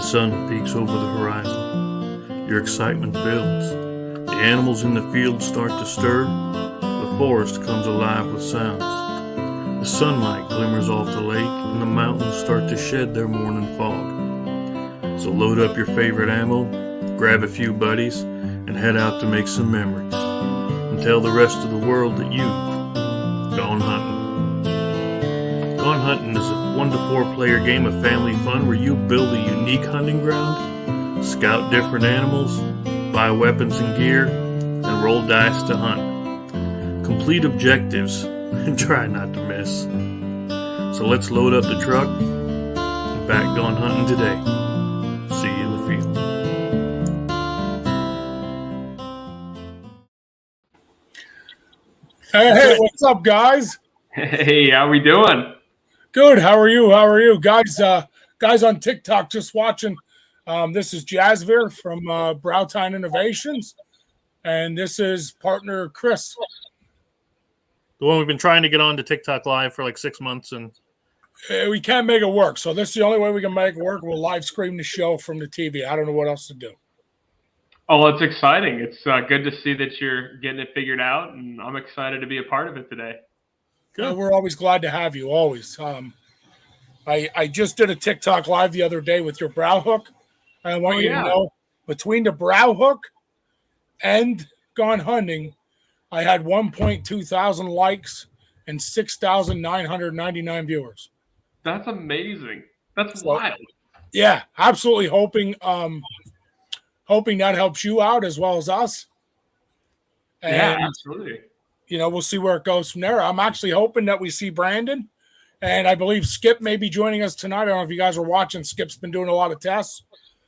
sun peeks over the horizon. Your excitement builds. The animals in the field start to stir. The forest comes alive with sounds. The sunlight glimmers off the lake, and the mountains start to shed their morning fog. So load up your favorite ammo, grab a few buddies, and head out to make some memories. And tell the rest of the world that you've gone hunting. Gone hunting is a 1 to 4 player game of family fun where you build a unique hunting ground, scout different animals, buy weapons and gear, and roll dice to hunt. Complete objectives and try not to miss. So let's load up the truck and back gone hunting today. See you in the field. Hey, what's up, guys? Hey, how we doing? Good. How are you? Guys on TikTok just watching. This is Jasvir from Browtown Innovations, and this is partner Chris. The one we've been trying to get on to TikTok Live for like 6 months, and We can't make it work, so this is the only way we can make it work. We'll live stream the show from the TV. I don't know what else to do. Oh, it's exciting. It's good to see that you're getting it figured out, and I'm excited to be a part of it today. We're always glad to have you, always. I just did a TikTok Live the other day with your brow hook. I want you to know, between the brow hook and Gone Hunting, I had 1.2 thousand likes and 6,999 viewers. That's amazing. That's wild. Yeah, absolutely hoping that helps you out as well as us. And, yeah, absolutely. We'll see where it goes from there. I'm actually hoping that we see Brandon, and I believe Skip may be joining us tonight. I don't know if you guys are watching. Skip's been doing a lot of tests.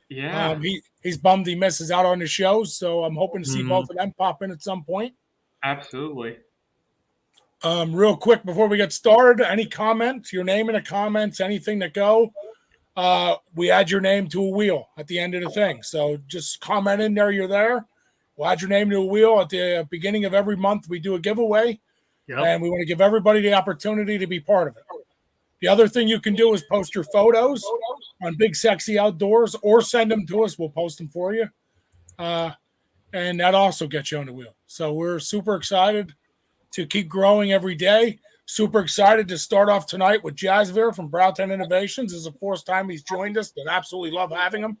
Yeah. He's bummed he misses out on the shows, so I'm hoping to see both of them pop in at some point. Absolutely. Real quick before we get started, any comments, your name in the comments, anything that go, we add your name to a wheel at the end of the thing. So just comment in there, you're there. We'll add your name to a wheel at the beginning of every month. We do a giveaway, and we want to give everybody the opportunity to be part of it. The other thing you can do is post your photos on Big Sexy Outdoors or send them to us. We'll post them for you. And that also gets you on the wheel. So we're super excited to keep growing every day. Super excited to start off tonight with Jasvir from Browtown Innovations. This is the fourth time he's joined us. I absolutely love having him.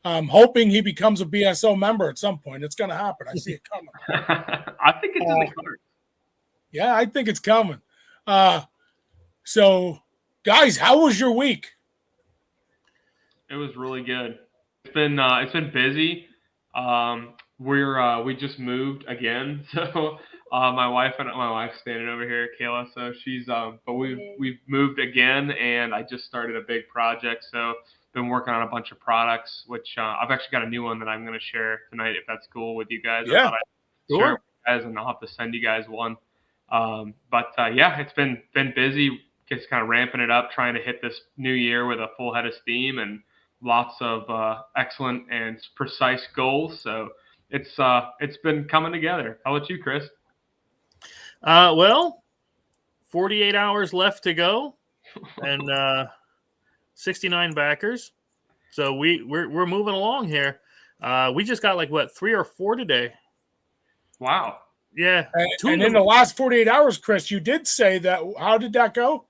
I'm hoping he becomes a BSO member at some point. It's going to happen. I see it coming. I think it's in the cards. Yeah, I think it's coming. So, guys, how was your week? It was really good. It's been busy. We just moved again, so my wife's standing over here, Kayla. So she's but we've moved again, and I just started a big project. So been working on a bunch of products, which I've actually got a new one that I'm going to share tonight, if that's cool with you guys. Yeah, sure. Share with you guys, and I'll have to send you guys one. Yeah, it's been busy, just kind of ramping it up, trying to hit this new year with a full head of steam and lots of excellent and precise goals. So it's been coming together. How about you, Chris? Well, 48 hours left to go, and 69 backers. So we're moving along here. We just got 3 or 4 today. Wow. Yeah. And in the last 48 hours, Chris, you did say that. How did that go?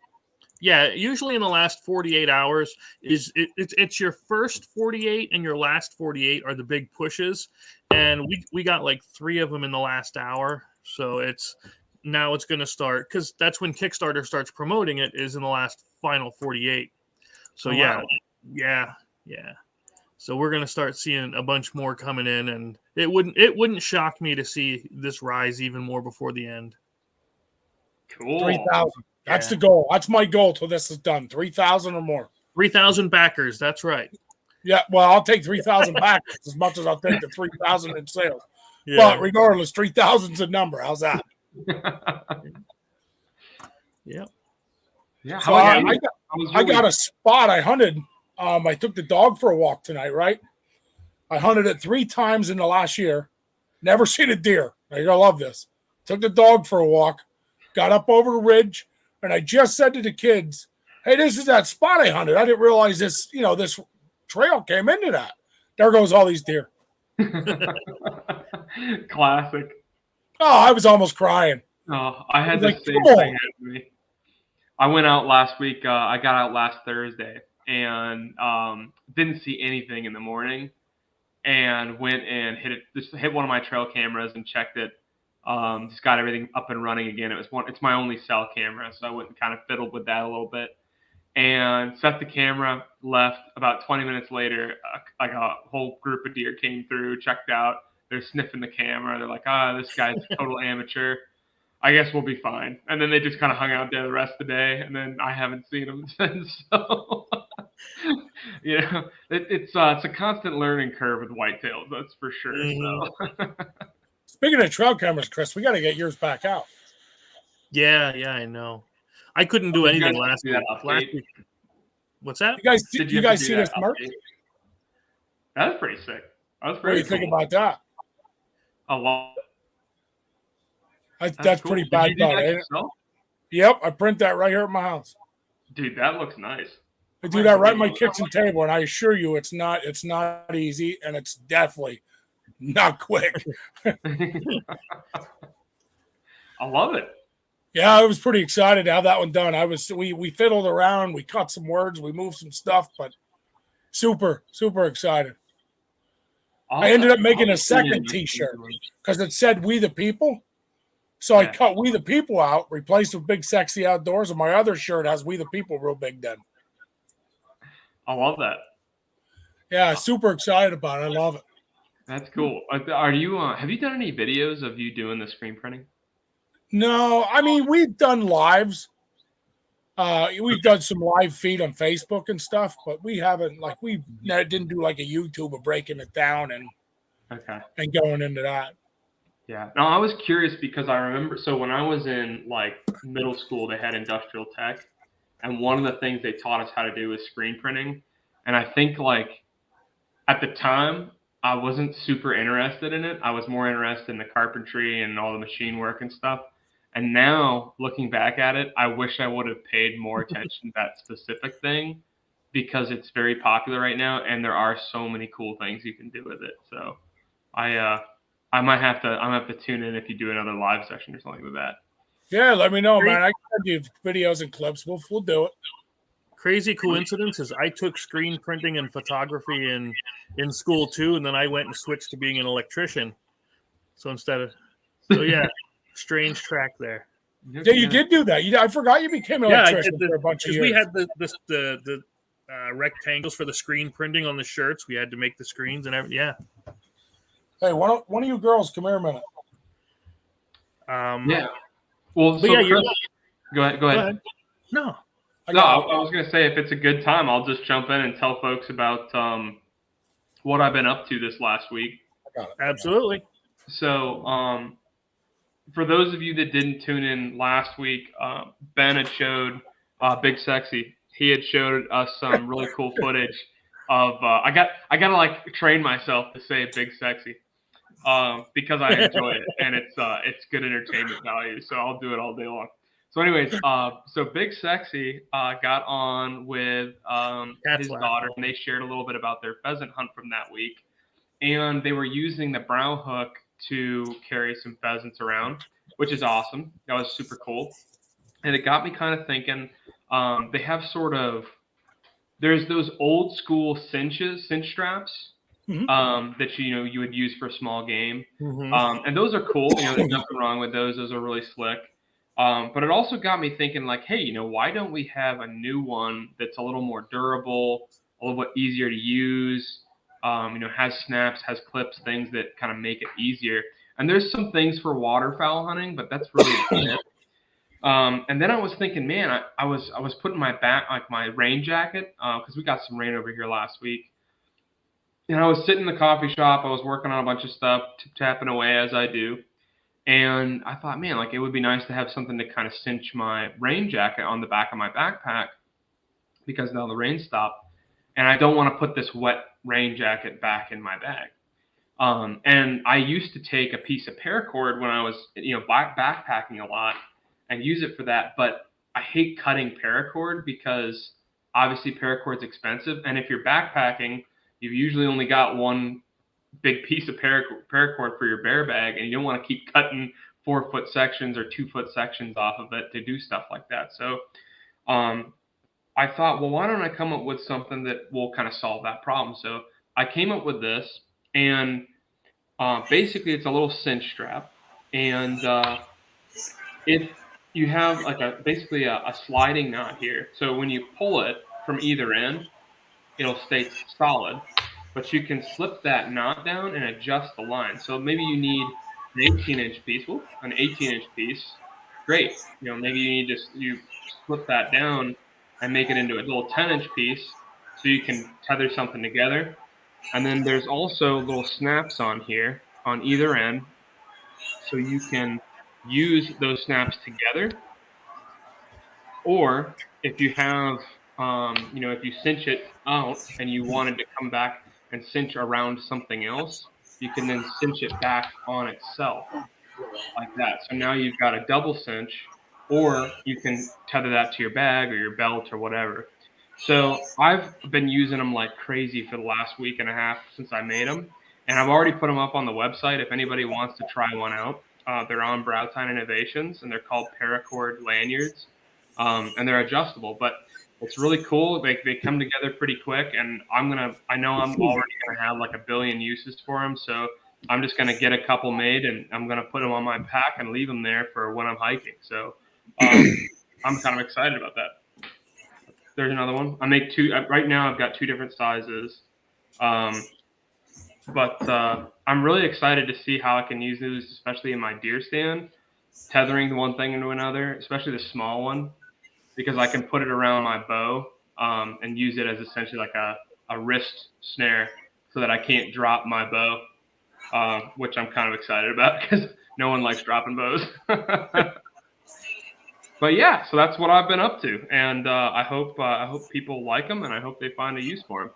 Yeah, usually in the last 48 hours it's your first 48 and your last 48 are the big pushes, and we got 3 of them in the last hour. So it's going to start, because that's when Kickstarter starts promoting it, is in the last final 48. So yeah. So we're going to start seeing a bunch more coming in, and it wouldn't shock me to see this rise even more before the end. Cool. 3,000. That's the goal. That's my goal till this is done. 3,000 or more. 3,000 backers. That's right. Yeah. Well, I'll take 3,000 backers as much as I'll take the 3,000 in sales. Yeah. But regardless, 3,000's a number. How's that? Yeah. Yeah. So I got a spot I hunted. I took the dog for a walk tonight, right? I hunted it 3 times in the last year. Never seen a deer. Now, you're going to love this. Took the dog for a walk, got up over the ridge, and I just said to the kids, hey, this is that spot I hunted. I didn't realize this trail came into that. There goes all these deer. Classic. Oh, I was almost crying. Oh, I had Like, the same come thing on. happen to me. I went out last week. I got out last Thursday and didn't see anything in the morning, and went and hit one of my trail cameras and checked it. Just got everything up and running again. It's my only cell camera, so I went and kind of fiddled with that a little bit, and set the camera. Left about 20 minutes later, like a whole group of deer came through, checked out. They're sniffing the camera. They're like, this guy's a total amateur. I guess we'll be fine. And then they just kind of hung out there the rest of the day, and then I haven't seen them since. So, it's a constant learning curve with whitetails, that's for sure. So. Speaking of trail cameras, Chris, we got to get yours back out. Yeah, I know. I couldn't do anything last week. What's that? You guys see this merch? That was pretty sick. What do you think about that? A lot. That's cool. Pretty bad. Yep, I print that right here at my house. Dude, that looks nice. I do that right at my kitchen table, and I assure you, it's not easy, and it's definitely not quick. I love it. Yeah, I was pretty excited to have that one done. We fiddled around, we cut some words, we moved some stuff, but super, super excited. I ended up making a second T-shirt because it said "We the People." So I cut "We the People" out, replaced with "Big Sexy Outdoors," and my other shirt has "We the People" real big then. I love that. Yeah, super excited about it. I love it. That's cool. Are you? Have you done any videos of you doing the screen printing? No, I mean we've done lives. We've done some live feed on Facebook and stuff, but we haven't we didn't do like a YouTube of breaking it down and going into that. Yeah. No, I was curious because I remember, so when I was in middle school, they had industrial tech, and one of the things they taught us how to do was screen printing. And I think at the time, I wasn't super interested in it. I was more interested in the carpentry and all the machine work and stuff. And now, looking back at it, I wish I would have paid more attention to that specific thing because it's very popular right now, and there are so many cool things you can do with it. So I might have to tune in if you do another live session or something like that. Yeah, let me know, man. I can do videos and clips. We'll do it. Crazy coincidence is I took screen printing and photography in school too, and then I went and switched to being an electrician. So yeah, strange track there. Yeah, you did do that. I forgot you became an electrician for a bunch of years. We had the rectangles for the screen printing on the shirts. We had to make the screens and everything. Yeah. Hey, one of you girls, come here a minute. Yeah. Well, so Chris, go ahead. No. I was going to say, if it's a good time, I'll just jump in and tell folks about what I've been up to this last week. Absolutely. So, for those of you that didn't tune in last week, Ben had showed Big Sexy. He had showed us some really cool footage of. I gotta train myself to say Big Sexy. Because I enjoy it and it's good entertainment value, so I'll do it all day long. So anyways, so Big Sexy got on with his daughter, and they shared a little bit about their pheasant hunt from that week, and they were using the brow hook to carry some pheasants around, which is awesome. That was super cool, and it got me kind of thinking. They have there's those old school cinch straps. Mm-hmm. That you would use for small game, Mm-hmm. and those are cool. There's nothing wrong with those. Those are really slick. But it also got me thinking, hey, why don't we have a new one that's a little more durable, a little bit easier to use? Has snaps, has clips, things that kind of make it easier. And there's some things for waterfowl hunting, but that's really it. And then I was thinking, man, I was putting my my rain jacket because we got some rain over here last week. And I was sitting in the coffee shop. I was working on a bunch of stuff, tapping away as I do. And I thought, man, it would be nice to have something to kind of cinch my rain jacket on the back of my backpack because now the rain stopped. And I don't want to put this wet rain jacket back in my bag. And I used to take a piece of paracord when I was, backpacking a lot and use it for that. But I hate cutting paracord because Obviously, paracord's expensive, and if you're backpacking, you've usually only got one big piece of paracord for your bear bag, and you don't want to keep cutting 4-foot sections or 2-foot sections off of it to do stuff like that. So I thought, well, why don't I come up with something that will kind of solve that problem? So I came up with this, and basically it's a little cinch strap, and if you have like basically a sliding knot here, so when you pull it from either end, it'll stay solid, but you can slip that knot down and adjust the line. So maybe you need an 18-inch piece, an 18-inch piece. Great. Maybe you slip that down and make it into a little 10-inch piece so you can tether something together. And then there's also little snaps on here on either end, so you can use those snaps together. Or if you have, if you cinch it out and you wanted to come back and cinch around something else, you can then cinch it back on itself like that. So now you've got a double cinch, or you can tether that to your bag or your belt or whatever. So I've been using them like crazy for the last week and a half since I made them, and I've already put them up on the website if anybody wants to try one out. They're on Browtown Innovations, and they're called paracord lanyards, and they're adjustable. But it's really cool. They come together pretty quick, and I know I'm already gonna have like a billion uses for them. So I'm just gonna get a couple made, and I'm gonna put them on my pack and leave them there for when I'm hiking. So I'm kind of excited about that. There's another one. I make two right now. I've got two different sizes, but I'm really excited to see how I can use these, especially in my deer stand, tethering the one thing into another, especially the small one, because I can put it around my bow and use it as essentially like a wrist snare so that I can't drop my bow, which I'm kind of excited about because no one likes dropping bows. But yeah, so that's what I've been up to, and I hope people like them, and I hope they find a use for them.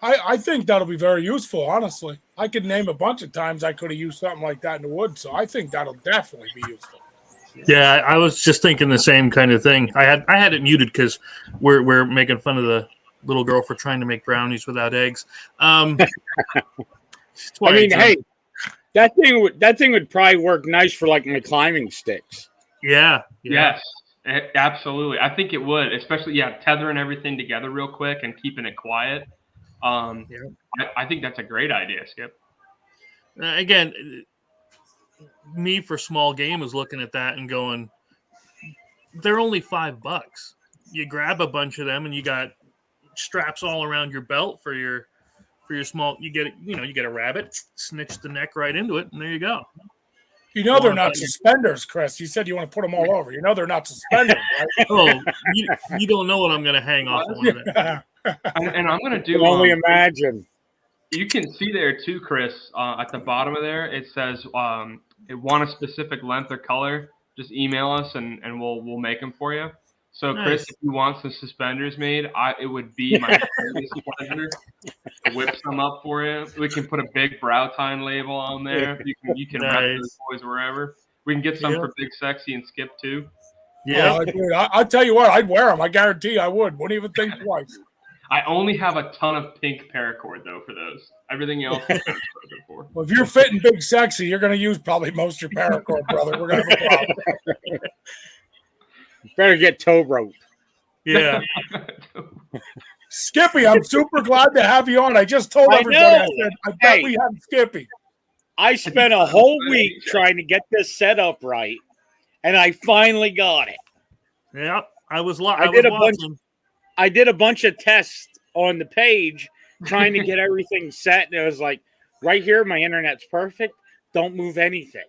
I think that'll be very useful, honestly. I could name a bunch of times I could have used something like that in the woods, so I think that'll definitely be useful. Yeah, I was just thinking the same kind of thing. I had it muted because we're making fun of the little girl for trying to make brownies without eggs. I mean, hey, that thing would probably work nice for like my climbing sticks. Yeah. Yes, absolutely. I think it would, especially tethering everything together real quick and keeping it quiet. I think that's a great idea, Skip. Again, me for small game is looking at that and going, they're only $5. You grab a bunch of them and you got straps all around your belt for your small. You get a rabbit, snitch the neck right into it, and there you go. They're not suspenders, Chris. You said you want to put them all over. They're not suspenders, right? Oh, you don't know what I'm going to hang off of them. And I'm going to do. Only imagine. You can see there too, Chris. At the bottom of there, it says, "Want a specific length or color? Just email us, and we'll make them for you." So, nice. Chris, if you want some suspenders made, it would be my greatest pleasure to whip some up for you. We can put a big Browtown label on there. You can nice. Rep those boys wherever. We can get some for Big Sexy and Skip too. Yeah, I'll tell you what, I'd wear them. I guarantee I would. Wouldn't even think twice. I only have a ton of pink paracord though for those. Everything else is for. Well, if you're fitting Big Sexy, you're going to use probably most of your paracord, brother. We're going to have a problem. Better get tow rope. Yeah. Skippy, I'm super glad to have you on. I just told everybody, I bet we have Skippy. I spent a whole week trying to get this set up right, and I finally got it. Yeah, I did a bunch of tests on the page trying to get everything set, and it was like, right here, my internet's perfect. Don't move anything.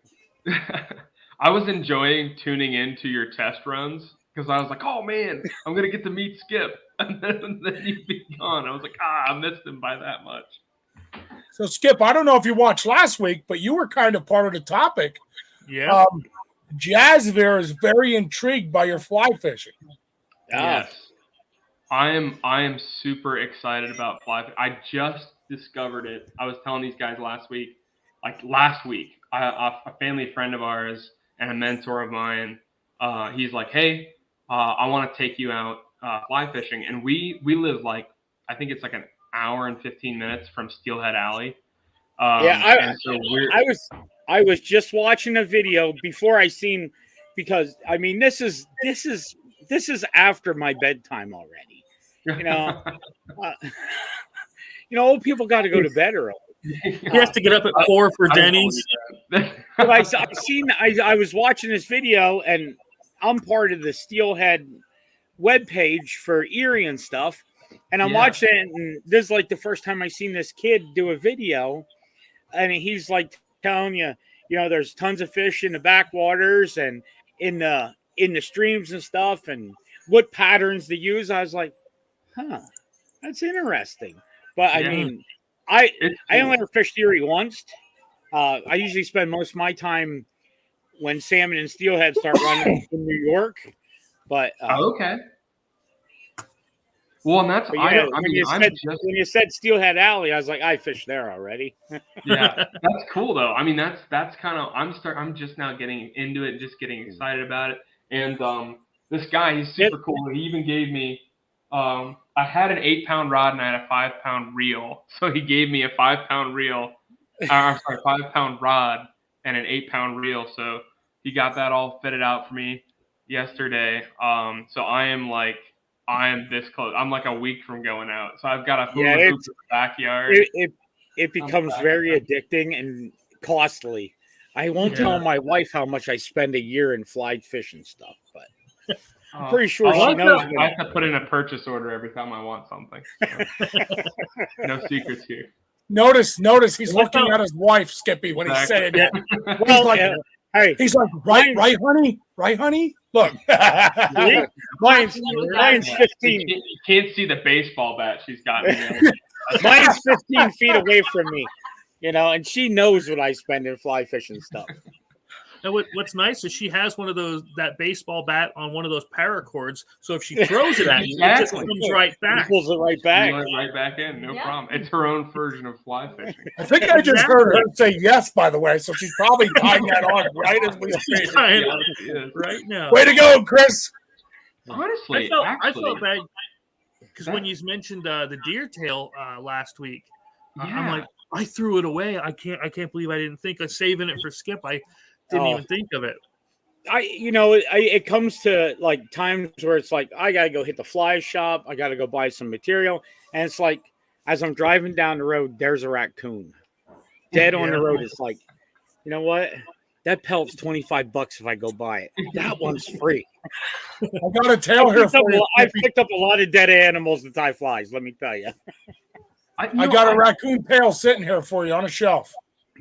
I was enjoying tuning into your test runs because I was like, oh, man, I'm going to get to meet Skip. And then you'd be gone. I was like, I missed him by that much. So, Skip, I don't know if you watched last week, but you were kind of part of the topic. Yeah. Jazzvere is very intrigued by your fly fishing. Yes. I am super excited about fly fishing. I just discovered it. I was telling these guys last week, a family friend of ours and a mentor of mine, he's like, hey, I want to take you out fly fishing, and we live like, I think it's like an hour and 15 minutes from Steelhead Alley. And so I was just watching a video before I seen, because I mean this is after my bedtime already. You know, old people got to go to bed early. He has to get up at 4 for Denny's. But I was watching this video, and I'm part of the Steelhead webpage for Erie and stuff, and I'm watching it, and this is like the first time I seen this kid do a video, and he's like telling you, there's tons of fish in the backwaters and in the streams and stuff, and what patterns to use. I was like, that's interesting. But I mean, I only ever fished Erie once. I usually spend most of my time when salmon and steelhead start running in New York. But okay. Well, and that's when you said Steelhead Alley, I was like, I fished there already. Yeah, that's cool though. I mean, that's kind of I'm just now getting into it, just getting excited about it. And this guy, he's super cool. He even gave me I had an 8-pound rod and I had a 5-pound reel. So he gave me a 5-pound reel. 5-pound rod and an 8-pound reel. So he got that all fitted out for me yesterday. So I am this close. I'm like a week from going out. So I've got a hula hoop in the backyard. It becomes very addicting and costly. I won't tell my wife how much I spend a year in fly fishing stuff, but I'm pretty sure she knows. I have to put in a purchase order every time I want something. So. No secrets here. Notice he's looking at his wife, Skippy, when he said it. Well, he's like, right, honey? Right, honey? Look. Mine's 15. You can't see the baseball bat she's got. Mine's 15 feet away from me, and she knows what I spend in fly fishing stuff. And what's nice is she has one of that baseball bat on one of those paracords. So if she throws it at you, it just comes right back. Pulls it right back. Right back in, no problem. It's her own version of fly fishing. I think I just heard her say yes, by the way. So she's probably tying that on right as we speak. Right now. Way to go, Chris. Honestly, I felt bad because when you mentioned the deer tail last week, I'm like, I threw it away. I can't believe I didn't think of saving it for Skip. I didn't even think of it. It comes to like times where it's like I gotta go hit the fly shop, I gotta go buy some material, and it's like as I'm driving down the road, there's a raccoon dead on the road. It's like, you know what? That pelt's $25 if I go buy it. That one's free. I got a tail here for you. I've picked up a lot of dead animals to tie flies. Let me tell you. I got a raccoon tail sitting here for you on a shelf.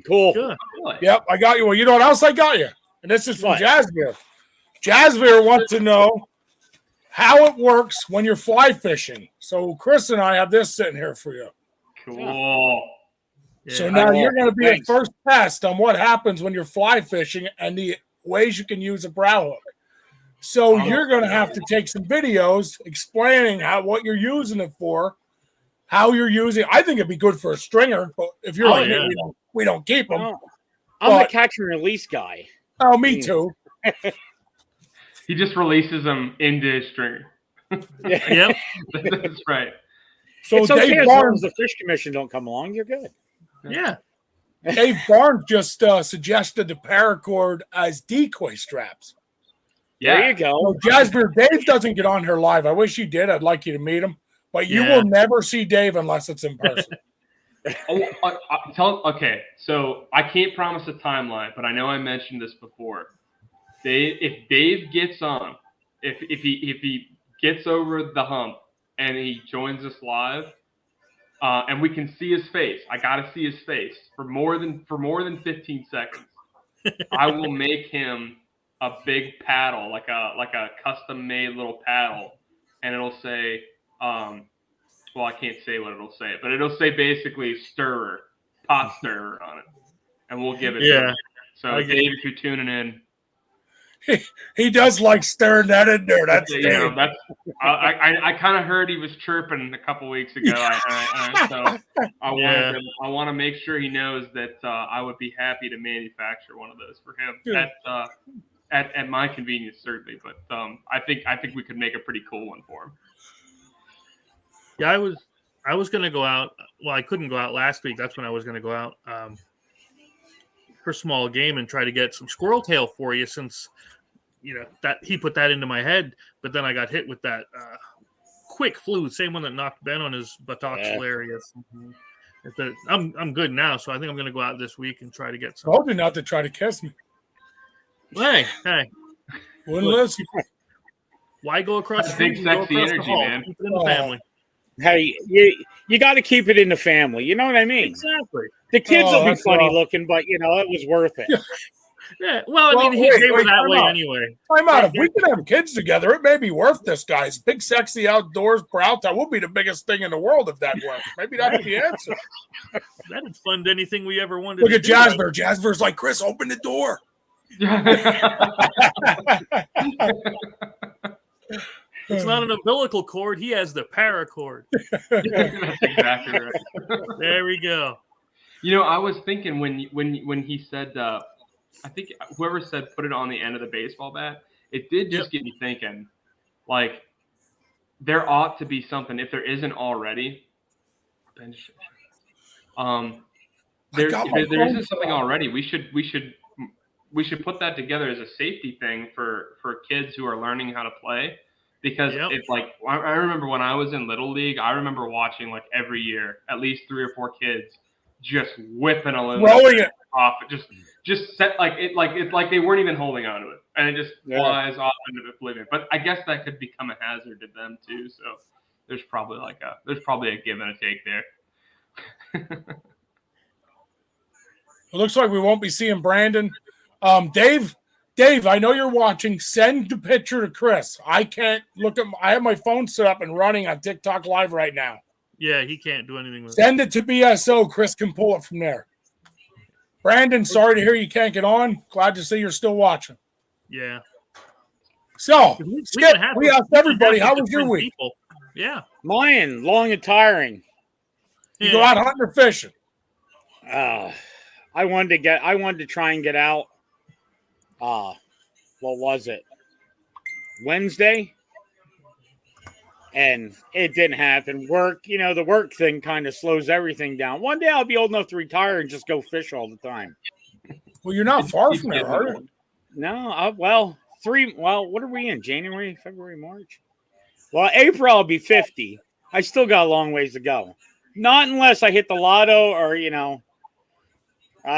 Cool. Good. Yep, I got you. Well, you know what else I got you? And this is from Jasmine. Jasmine wants to know how it works when you're fly fishing. So Chris and I have this sitting here for you. Cool. So now you're going to be a first test on what happens when you're fly fishing and the ways you can use a brow hook. So you're going to have to take some videos explaining what you're using it for, how you're using it. I think it'd be good for a stringer, but if you're we don't keep them. I'm a catch and release guy. Oh, me too. He just releases them into his stringer. Yep. That's right. So it's okay Dave as Barnes, long as the fish commission don't come along, you're good. Yeah. Dave Barnes just suggested the paracord as decoy straps. Yeah. There you go. So Jasmine, Dave doesn't get on here live. I wish he did. I'd like you to meet him. But you will never see Dave unless it's in person. Okay, so I can't promise a timeline, but I know I mentioned this before. If Dave gets on, if he gets over the hump and he joins us live, and we can see his face, I gotta see his face for more than 15 seconds. I will make him a big paddle, like a custom made little paddle, and it'll say, well, I can't say what it'll say, but it'll say basically stirrer, pot stirrer on it, and we'll give it to him. So Dave, if you're tuning in, he does like stirring that in there. That's I kind of heard he was chirping a couple weeks ago. So I want to make sure he knows that I would be happy to manufacture one of those for him. at my convenience, certainly. But I think we could make a pretty cool one for him. Yeah, I was going to go out. Well, I couldn't go out last week. That's when I was going to go out for small game and try to get some squirrel tail for you, since that he put that into my head. But then I got hit with that quick flu, same one that knocked Ben on his buttocks hilarious. I'm good now, so I think I'm going to go out this week and try to get some. Told you not to try to kiss me. Hey. Wouldn't listen. Why go across the big street? sexy Go across energy, the hall. man. Keep it in the family. Hey, you got to keep it in the family. You know what I mean? Exactly. The kids will be that's funny rough. looking, but it was worth it. Yeah. Well, I mean, wait, they were that time way out. anyway. I'm out. If we can have kids together, it may be worth this, guys. Big, sexy outdoors out. That will be the biggest thing in the world if that works. Maybe that's the answer. That'd fund anything we ever wanted. Look to at do. Jasper. Jasper's like, Chris, open the door. It's not an umbilical cord. He has the paracord. That's exactly right. There we go. I was thinking when he said, I think whoever said put it on the end of the baseball bat, it did just get me thinking, like, there ought to be something, if there isn't already. There isn't something already. We should put that together as a safety thing for kids who are learning how to play. Because it's like, I remember when I was in Little League, I remember watching like every year, at least 3 or 4 kids just whipping Throwing it off, just set it's like they weren't even holding onto it, and it just flies off into oblivion. But I guess that could become a hazard to them too. So there's probably a give and a take there. It looks like we won't be seeing Brandon. Dave, I know you're watching. Send the picture to Chris. I can't look at. I have my phone set up and running on TikTok Live right now. Yeah, he can't do anything with it. Send it to BSO. Chris can pull it from there. Brandon, sorry to hear you can't get on. Glad to see you're still watching. Yeah. So, Skip, we asked everybody, how was your week? People. Yeah. Mine, long and tiring. You go out hunting or fishing? I wanted to try and get out. What was it? Wednesday? And it didn't happen. Work, the work thing kind of slows everything down. One day I'll be old enough to retire and just go fish all the time. Well, you're not far from there, are you? No, what are we in? January, February, March? Well, April I'll be 50. I still got a long ways to go. Not unless I hit the lotto or, I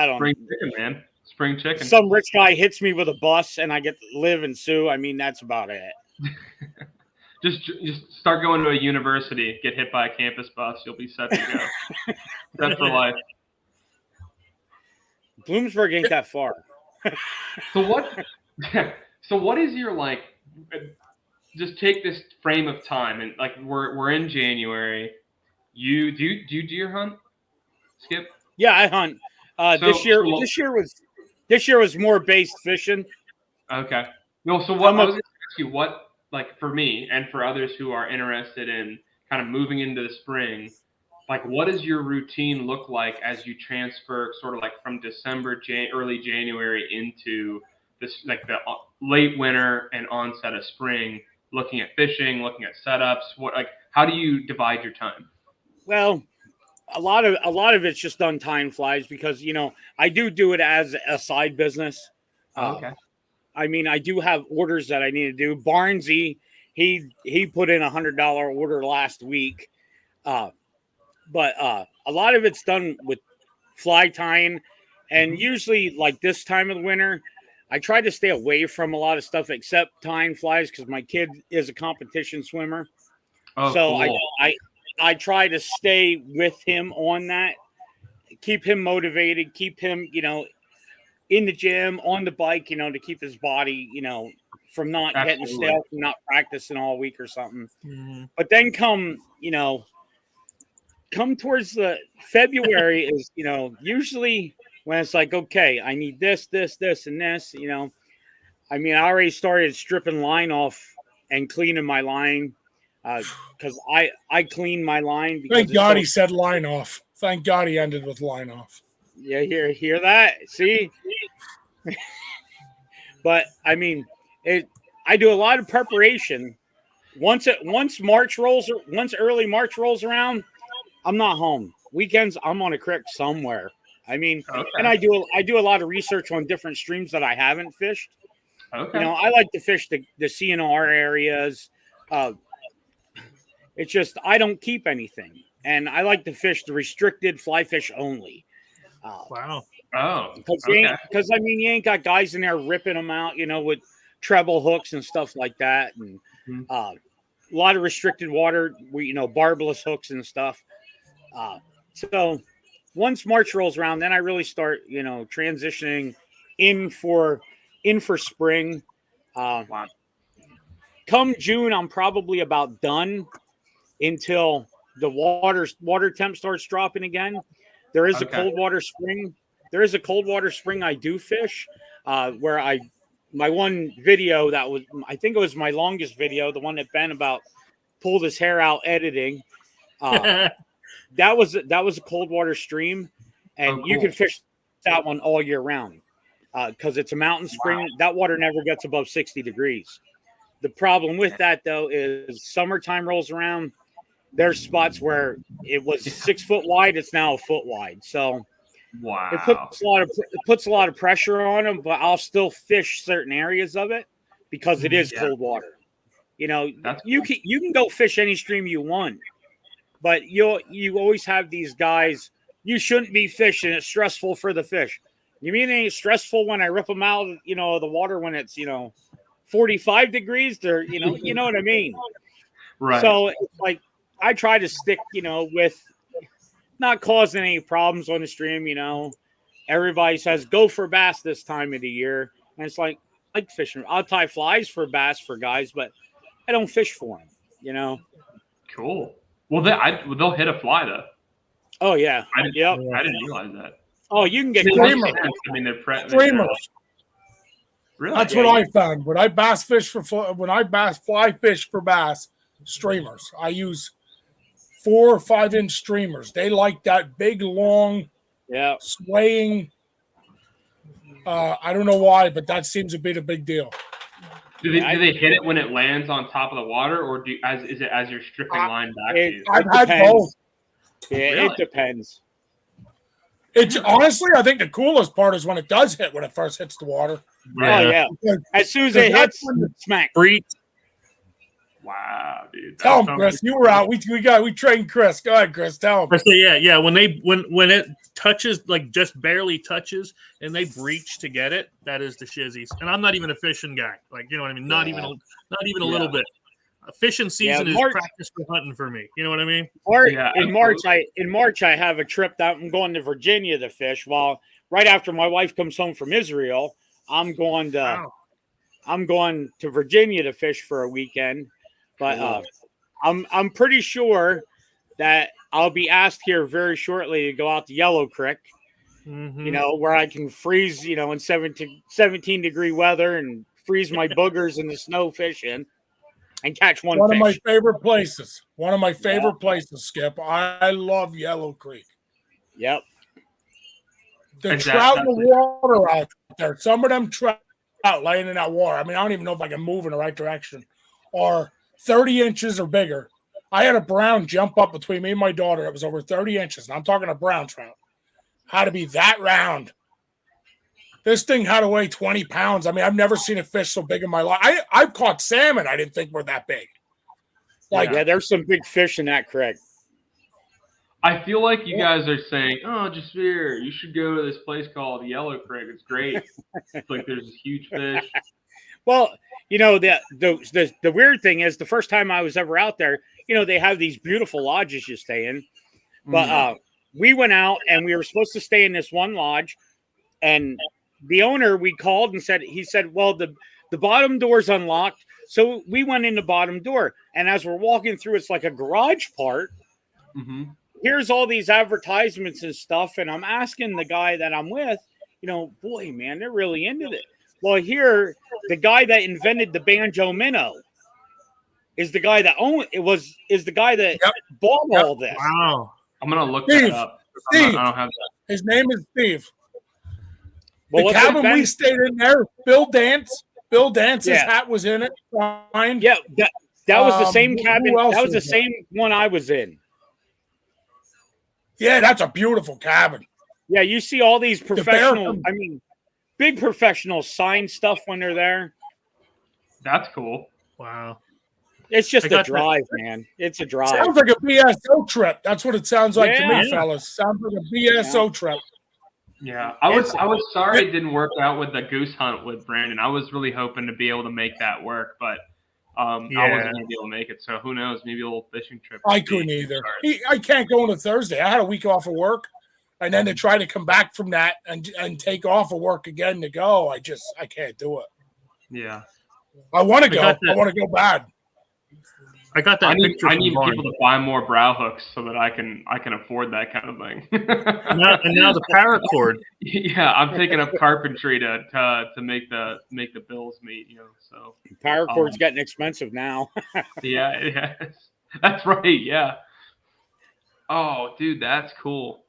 don't know. Spring chicken, man. Spring chicken. Some rich guy hits me with a bus and I get to live and sue. I mean, that's about it. Just start going to a university, get hit by a campus bus, you'll be set to go. Set for life. Bloomsburg ain't that far. So what is your just take this frame of time and we're in January. You do you deer hunt, Skip? Yeah, I hunt. This year was more based fishing. Okay. No, so what I was going to ask you, what, for me and for others who are interested in kind of moving into the spring, what does your routine look like as you transfer sort of from December, early January into this, the late winter and onset of spring, looking at fishing, looking at setups, how do you divide your time? Well, a lot of it's just done time flies because, I do it as a side business. Okay. I mean, I do have orders that I need to do. Barnesy, he put in $100 order last week. But a lot of it's done with fly tying. And usually this time of the winter, I try to stay away from a lot of stuff except tying flies because my kid is a competition swimmer. Oh, so cool. I try to stay with him on that, keep him motivated, keep him, in the gym, on the bike, to keep his body, from not getting stale, from not practicing all week or something. Mm-hmm. But then come towards the February is, usually when it's okay, I need this, and this, I mean, I already started stripping line off and cleaning my line because I clean my line. Thank God he said line off. Thank God he ended with line off. Yeah, hear that? See? But I mean, I do a lot of preparation. Once early March rolls around, I'm not home. Weekends, I'm on a creek somewhere. I mean, and I do a lot of research on different streams that I haven't fished. Okay. You know, I like to fish the CNR areas. It's just I don't keep anything, and I like to fish the restricted fly fish only. Wow. Oh. Because I mean, you ain't got guys in there ripping them out, you know, with treble hooks and stuff like that, and a lot of restricted water, barbless hooks and stuff. So once March rolls around, then I really start, transitioning in for spring. Wow. Come June, I'm probably about done until the water temp starts dropping again. There is a cold water spring. There is a cold water spring I do fish, where my one video I think it was my longest video, the one that Ben about pulled his hair out editing. That was a cold water stream, and you can fish that one all year round because it's a mountain spring. Wow. That water never gets above 60 degrees. The problem with that, though, is summertime rolls around. There's spots where it was 6 foot wide. It's now a foot wide. So wow, it puts a lot of pressure on them, but I'll still fish certain areas of it because it is cold water. You know, you can go fish any stream you want, but you always have these guys. You shouldn't be fishing. It's stressful for the fish. You mean it ain't stressful when I rip them out, of the water when it's 45 degrees? They're you know what I mean. Right. So it's like I try to stick with not causing any problems on the stream. Everybody says go for bass this time of the year, and it's like fishing. I'll tie flies for bass for guys, but I don't fish for them. Cool. Well, they'll hit a fly though. Oh yeah. I didn't realize that. Oh, you can get streamers. I mean, they're streamers. Really? That's what I found. When I bass fly fish for bass, streamers. I use 4 or 5 inch streamers. They like that big, long, swaying. I don't know why, but that seems to be the big deal. Do they hit it when it lands on top of the water, or is it as you're stripping line back to you? I've had both. Yeah, Really? It depends. It's honestly, I think the coolest part is when it does hit when it first hits the water. Right. Oh yeah. As soon as it hits, smack. Breach. Wow, dude. Tell him, Chris. You were out. We trained Chris. Go ahead, Chris. Tell him. So yeah. When it touches, like just barely touches, and they breach to get it, that is the shizzies. And I'm not even a fishing guy. Like, you know what I mean? Not even a little bit. Fishing season is practice for hunting for me. You know what I mean? In March, I have a trip that I'm going to Virginia to fish. Well, right after my wife comes home from Israel, I'm going to Virginia to fish for a weekend. But I'm pretty sure that I'll be asked here very shortly to go out to Yellow Creek. Mm-hmm. Where I can freeze, in 17 degree weather and freeze my boogers in the snow fishing. And catch one fish. Of my favorite places. One of my favorite places, Skip. I love Yellow Creek. Yep. The trout in the water out there, some of them trout laying in that water, I mean, I don't even know if I can move in the right direction, are 30 inches or bigger. I had a brown jump up between me and my daughter. It was over 30 inches, and I'm talking a brown trout. Had to be that round. This thing had to weigh 20 pounds. I mean, I've never seen a fish so big in my life. I've caught salmon I didn't think were that big. There's some big fish in that creek. I feel like you guys are saying, oh, Javier, you should go to this place called Yellow Creek. It's great. It's like there's this huge fish. Well, the weird thing is the first time I was ever out there, they have these beautiful lodges you stay in. But we went out and we were supposed to stay in this one lodge, and the owner, we called and said, well, the bottom door's unlocked. So we went in the bottom door. And as we're walking through, it's like a garage part. Mm-hmm. Here's all these advertisements and stuff. And I'm asking the guy that I'm with, boy, man, they're really into it. Well, here, the guy that invented the banjo minnow is the guy that bought all this. Wow. I'm going to look Steve, that up. Steve. I don't have that. His name is Steve. Well, the cabin we stayed in there, Bill Dance's Yeah. hat was in it. Fine. Yeah, that was the same Who cabin. else That was the was there? same one I was in. Yeah, that's a beautiful cabin. Yeah, you see all these professional, Bear- I mean, big professionals sign stuff when they're there. That's cool. Wow. It's I just a got drive, man. It's a drive. Sounds like a BSO trip. That's what it sounds like to me, Yeah. fellas. Sounds like a BSO trip. Yeah, I was sorry it didn't work out with the goose hunt with Brandon. I was really hoping to be able to make that work, but I wasn't going to be able to make it. So who knows? Maybe a little fishing trip. I couldn't either. I can't go on a Thursday. I had a week off of work, and then to try to come back from that and take off of work again to go, I can't do it. Yeah, I want to go. got that. I want to go bad. I got that I need picture from Barn. people to buy more brow hooks so that I can afford that kind of thing. and now the paracord. Yeah, I'm taking up carpentry to make the bills meet. So Power cord's getting expensive now. yeah, that's right. Yeah. Oh, dude, that's cool.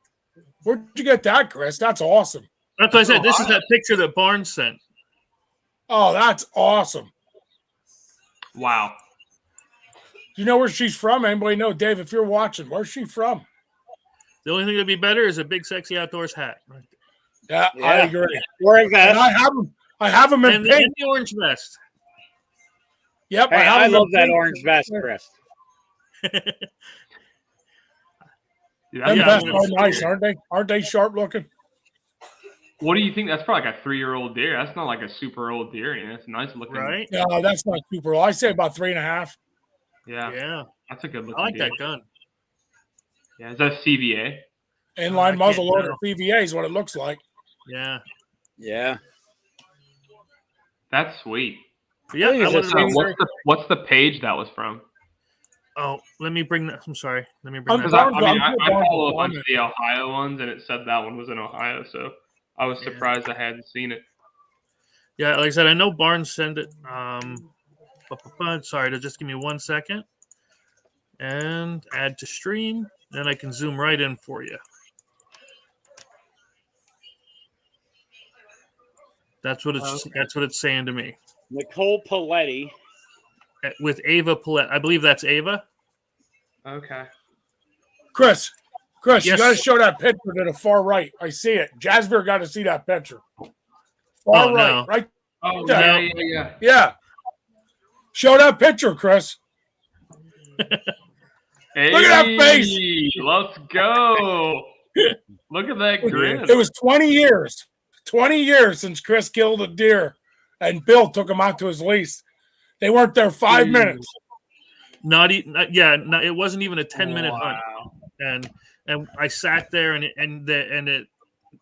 Where'd you get that, Chris? That's awesome. That's what I said. This is that picture that Barnes sent. Oh, that's awesome. Wow. Do you know where she's from? Anybody know? Dave, if you're watching, where's she from? The only thing that'd be better is a big sexy outdoors hat. Right Yeah, I agree. Where is And that? I have them in and, pink. and the orange vest. Yep, Hey, have I them in love that pink. orange vest, Chris. Dude, Them Yeah, vests I'm are gonna- nice, aren't they? Aren't they sharp looking? What do you think? That's probably like a 3-year-old deer. That's not like a super old deer. It's a nice looking. Right? No, that's not super old. I say about 3.5. Yeah. Yeah. That's a good looking I like deer. that gun. Yeah. Is that CVA? Inline I can't muzzle loader tell. PVA is what it looks like. Yeah. Yeah. That's sweet. But yeah. think I it's wanted the to same- make sure- What's the page that was from? Oh, let me bring that. I'm sorry. Let me bring I'm that. Because up. I follow a bunch of the Ohio ones, and it said that one was in Ohio, so I was surprised I hadn't seen it. Yeah, like I said, I know Barnes sent it. Sorry, just give me 1 second. And add to stream. Then I can zoom right in for you. That's what it's saying to me. Nicole Paletti. With Ava Paulette. I believe that's Ava. Okay. Chris, Yes. you got to show that picture to the far right. I see it. Jasper got to see that picture. Far Oh, right, no. right? Oh, Yeah. yeah. Yeah. Show that picture, Chris. Hey, Look at that face. Let's go. Look at that grin. It was 20 years. 20 years since Chris killed a deer and Bill took him out to his lease. They weren't there 5 minutes. It wasn't even a 10-minute hunt. Wow. And I sat there and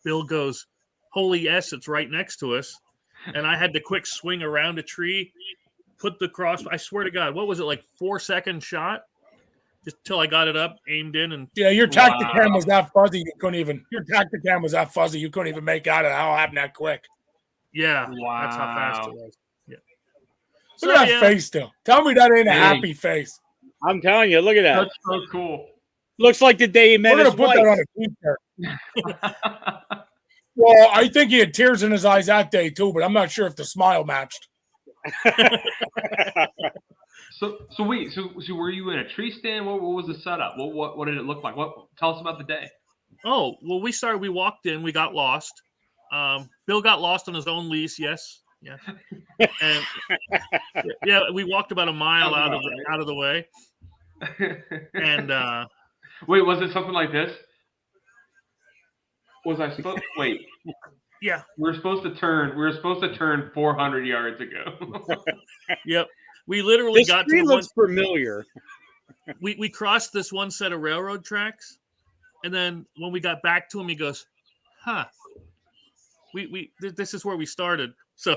Bill goes, "Holy yes, it's right next to us." And I had to quick swing around a tree, put the cross. I swear to God, what was it, like 4-second shot? Just till I got it up, aimed in, and Yeah, your Tacticam was that fuzzy you couldn't even make out of how it happened that quick. yeah, Wow. that's how fast it was. Yeah. Look at that face still. Tell me that ain't a Hey. happy face. I'm telling you, look at that. That's so cool. Looks like the day he met We're his gonna put that on wife. a t-shirt. Well, I think he had tears in his eyes that day too, but I'm not sure if the smile matched. So wait, so were you in a tree stand? What was the setup? What did it look like? Tell us about the day. Oh, well, we walked in, we got lost. Bill got lost on his own lease, yes. Yeah. And yeah, we walked about a mile out of the way. And wait, was it something like this? Was I supposed wait? yeah. We were supposed to turn 400 yards ago. Yep. We literally This got to tree the one, looks familiar. we crossed this one set of railroad tracks, and then when we got back to him, he goes, "Huh, this is where we started." So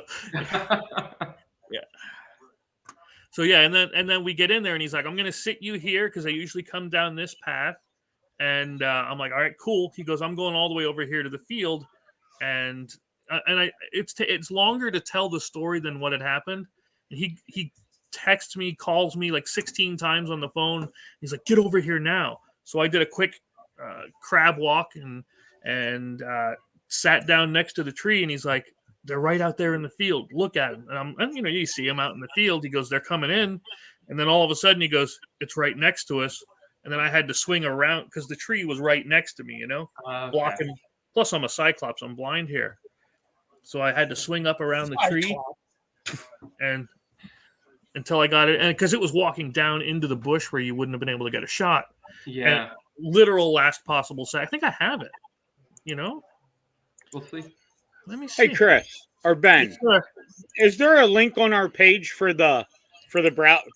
yeah, and then we get in there, and he's like, "I'm gonna sit you here because I usually come down this path," and I'm like, "All right, cool." He goes, "I'm going all the way over here to the field," and it's longer to tell the story than what had happened. And he texts me, calls me like 16 times on the phone. He's like, "Get over here now." So I did a quick crab walk and sat down next to the tree, and he's like, they're right out there in the field. Look at them. And you see them out in the field. He goes, they're coming in. And then all of a sudden he goes, it's right next to us. And then I had to swing around because the tree was right next to me, blocking. Plus I'm a Cyclops. I'm blind here. So I had to swing up around the tree and until I got it. And because it was walking down into the bush where you wouldn't have been able to get a shot. Yeah. And literal last possible second. I think I have it, We'll see. Let me see. Hey, Chris or Ben, is there a link on our page for the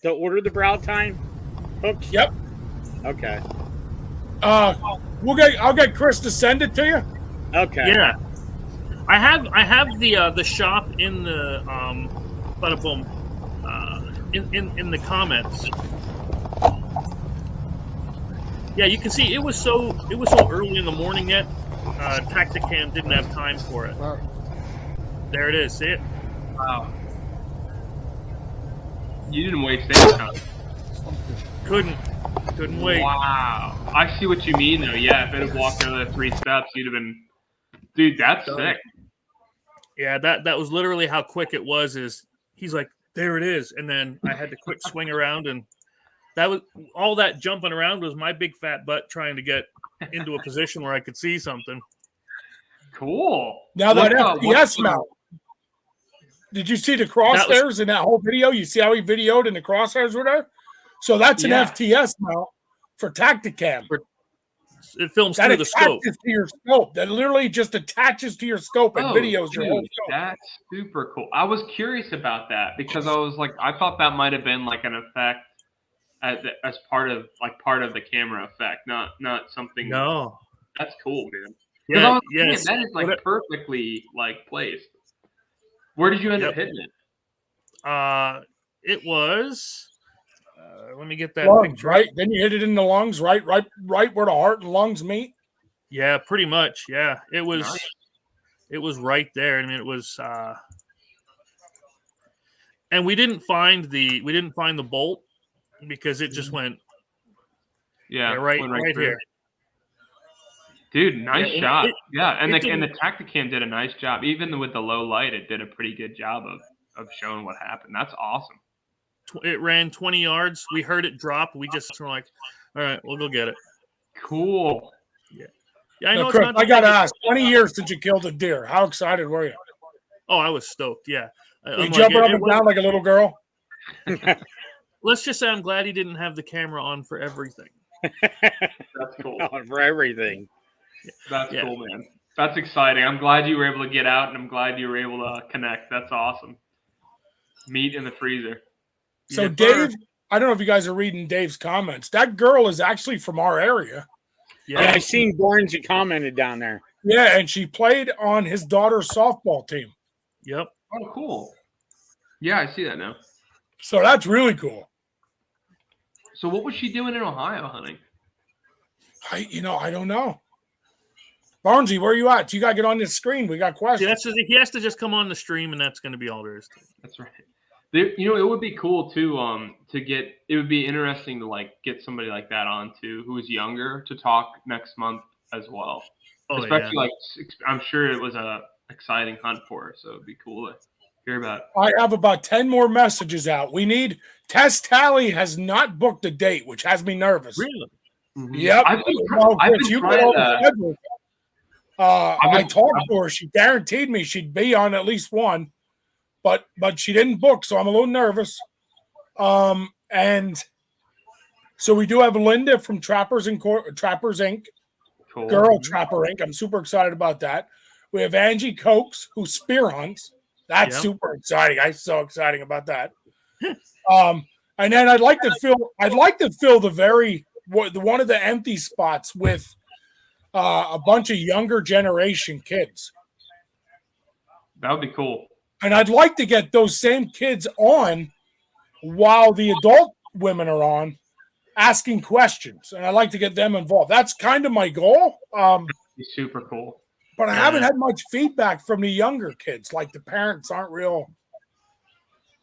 order the brow time hooks? Yep. Okay. I'll get Chris to send it to you. Okay. Yeah. I have the shop in the bada boom in the comments. Yeah, you can see it was so early in the morning yet. Tacticam didn't have time for it. There it is. See it? Wow. You didn't waste any time. Couldn't wait. Wow. I see what you mean, though. Yeah, if it had walked another 3 steps, you'd have been... Dude, that's sick. Yeah, that was literally how quick it was. Is he's like, there it is. And then I had to quick swing around, and that was all that jumping around was my big fat butt trying to get into a position where I could see something. Cool. Now that FPS mount. Did you see the crosshairs in that whole video? You see how he videoed and the crosshairs were there? So that's an FTS mount for Tacticam. It films through the scope. To your scope. That literally just attaches to your scope and videos your whole scope. That's super cool. I was curious about that because I was like, I thought that might have been like an effect as part of the camera effect, not something. No, that's cool, man. Yeah, yes. That is like perfectly like placed. Where did you end up hitting it? It was. Let me get that lungs, picture. Right, then you hit it in the lungs, right where the heart and lungs meet. Yeah, pretty much. Yeah, it was. Nice. It was right there. I mean, it was. And we didn't find the bolt because it just went. Yeah, right here. Dude, nice shot. And the Tacticam did a nice job. Even with the low light, it did a pretty good job of showing what happened. That's awesome. It ran 20 yards. We heard it drop. We just were like, all right, we'll go get it. Cool. Yeah. I know. Chris, I got to ask, 20 years since you killed a deer. How excited were you? Oh, I was stoked. Yeah. You jumping up and down like a little girl? Let's just say I'm glad he didn't have the camera on for everything. That's cool. On for everything. That's cool, man. That's exciting. I'm glad you were able to get out, and I'm glad you were able to connect. That's awesome. Meat in the freezer. So Dave, I don't know if you guys are reading Dave's comments. That girl is actually from our area. Yeah, I seen Barnes commented down there. Yeah, and she played on his daughter's softball team. Yep. Oh, cool. Yeah, I see that now. So that's really cool. So what was she doing in Ohio hunting? I don't know. Barnesy, where are you at? You got to get on this screen. We got questions. Yeah, he has to just come on the stream, and that's going to be all there is to it. That's right. It would be cool too. It would be interesting to like get somebody like that on too, who is younger, to talk next month as well. Oh, especially I'm sure it was a exciting hunt for her, so it'd be cool to hear about it. I have about 10 more messages out. We need Tess Tally has not booked a date, which has me nervous. Really? Mm-hmm. Yep. I've been trying to. I talked to her. She guaranteed me she'd be on at least one. But she didn't book, so I'm a little nervous. And so we do have Linda from Trappers Inc. Cool. Girl Trapper Inc. I'm super excited about that. We have Angie Cokes, who spear hunts. That's super exciting. I'm so exciting about that. And then I'd like to fill the one of the empty spots with a bunch of younger generation kids. That would be cool. And I'd like to get those same kids on while the adult women are on asking questions. And I'd like to get them involved. That's kind of my goal. Be super cool. But I haven't had much feedback from the younger kids. Like the parents aren't real.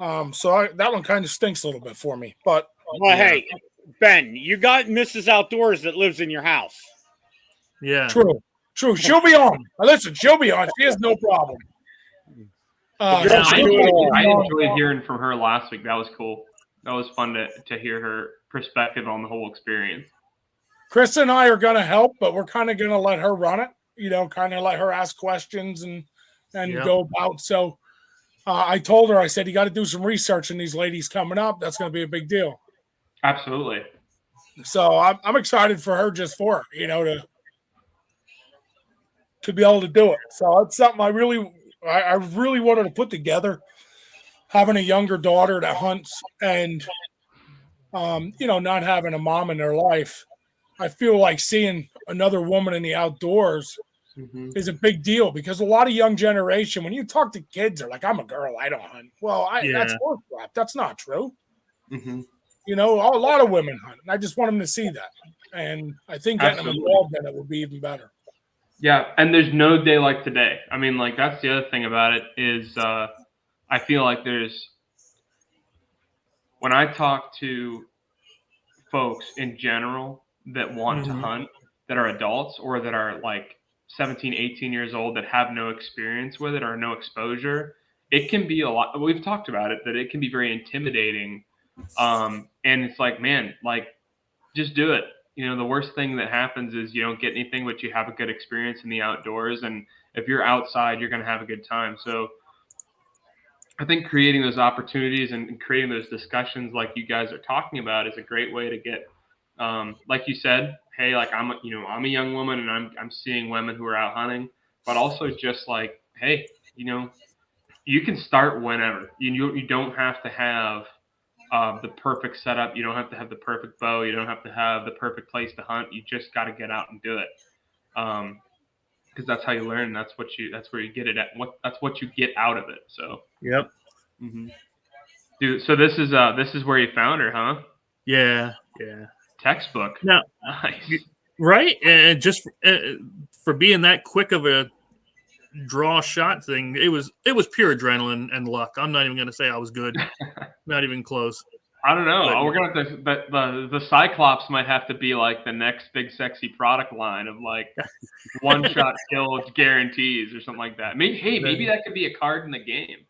That one kind of stinks a little bit for me. But hey, Ben, you got Mrs. Outdoors that lives in your house. Yeah. True. True. She'll be on. Listen, she'll be on. She has no problem. I enjoyed hearing from her last week. That was cool. That was fun to hear her perspective on the whole experience. Chris and I are going to help, but we're kind of going to let her run it, kind of let her ask questions and go about. So I told her, I said, you got to do some research on these ladies coming up. That's going to be a big deal. Absolutely. So I'm excited for her just for her, to be able to do it. So it's something I really wanted to put together. Having a younger daughter that hunts and, not having a mom in their life, I feel like seeing another woman in the outdoors is a big deal because a lot of young generation, when you talk to kids, they're like, I'm a girl, I don't hunt. Well, that's horse crap. That's not true. Mm-hmm. A lot of women hunt. And I just want them to see that. And I think getting them involved in it would be even better. Yeah, and there's no day like today. I mean, like, that's the other thing about it is I feel like when I talk to folks in general that want to hunt, that are adults or that are like 17, 18 years old that have no experience with it or no exposure, it can be a lot. We've talked about it, that it can be very intimidating. And it's like, man, like, just do it. The worst thing that happens is you don't get anything, but you have a good experience in the outdoors. And if you're outside, you're going to have a good time. So I think creating those opportunities and creating those discussions like you guys are talking about is a great way to get, like you said, hey, like I'm a young woman and I'm seeing women who are out hunting, but also just like, hey, you can start whenever. You don't have to have the perfect setup. You don't have to have the perfect bow. You don't have to have the perfect place to hunt. You just got to get out and do it. Because that's how you learn. That's where you get it at. That's what you get out of it. So. Yep. Mm-hmm. Dude, so this is where you found her, huh? Yeah. Textbook. Now, nice. Right, and just for being that quick of a draw shot thing, it was pure adrenaline and luck. I'm not even going to say I was good. Not even close. I don't know. We're gonna have to. The Cyclops might have to be like the next big sexy product line of like one shot kill guarantees or something like that. Maybe that could be a card in the game.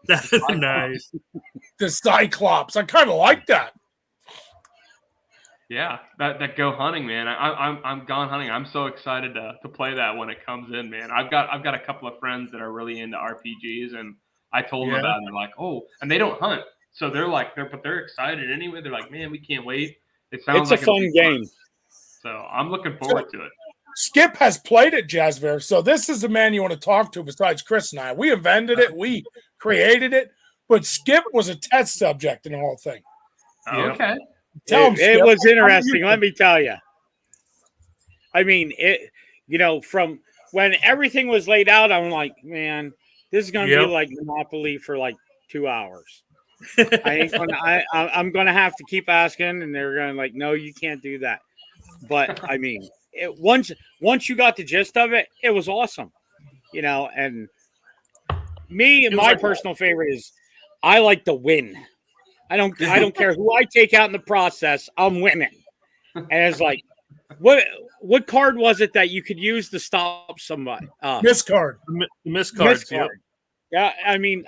That's nice. The Cyclops. I kind of like that. Yeah, that go hunting, man. I'm gone hunting. I'm so excited to play that when it comes in, man. I've got a couple of friends that are really into RPGs, and I told them about it. And they're like, oh, and they don't hunt. So they're excited anyway. They're like, man, we can't wait. It sounds like a fun game. So I'm looking forward to it. Skip has played it, Jazzbear. So this is the man you want to talk to besides Chris and I. We invented it. We created it. But Skip was a test subject in the whole thing. Okay. It was interesting. Let me tell you. I mean, from when everything was laid out, I'm like, man, this is going to be like Monopoly for like 2 hours. I'm going to have to keep asking, and they're going to like, no, you can't do that. But I mean, once you got the gist of it, it was awesome. And my personal favorite is I like to win. I don't care who I take out in the process. I'm winning. And it's like, what card was it that you could use to stop somebody? Miss card. Miss card. Yep. Yeah, I mean,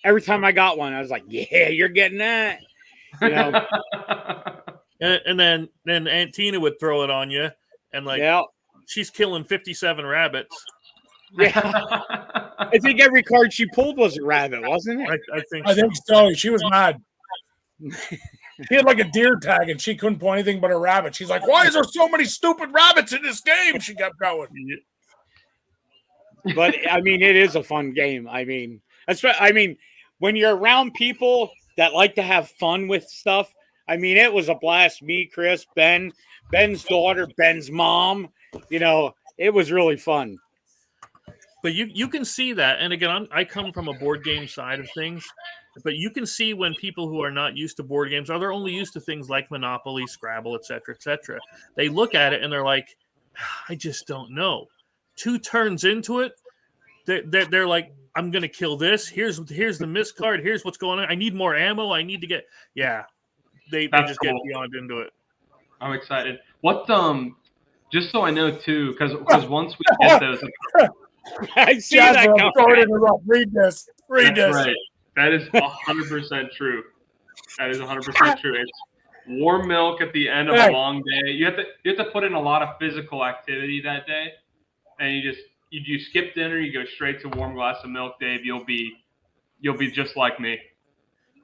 every time I got one, I was like, yeah, you're getting that. And then Aunt Tina would throw it on you, and like, she's killing 57 rabbits. Yeah, I think every card she pulled was a rabbit, wasn't it? I think so. She was mad. She had like a deer tag, and she couldn't pull anything but a rabbit. She's like, "Why is there so many stupid rabbits in this game?" She kept going. But I mean, it is a fun game. I mean, when you're around people that like to have fun with stuff. I mean, it was a blast. Me, Chris, Ben's daughter, Ben's mom. It was really fun. But you can see that, and again, I come from a board game side of things, but you can see when people who are not used to board games, or they're only used to things like Monopoly, Scrabble, etc., they look at it and they're like, I just don't know. 2 turns into it, they're like, I'm gonna kill this. Here's the miss card. Here's what's going on. I need more ammo. I need to get They just get beyond into it. I'm excited. What just so I know too, because once we get those, I see Jasper, that I'm sorry to coming. interrupt. Read this. Read that's this. right. That is 100% true. That is 100% true. It's warm milk at the end of a long day. You have to put in a lot of physical activity that day, and you skip dinner, you go straight to warm glass of milk, Dave. You'll be just like me.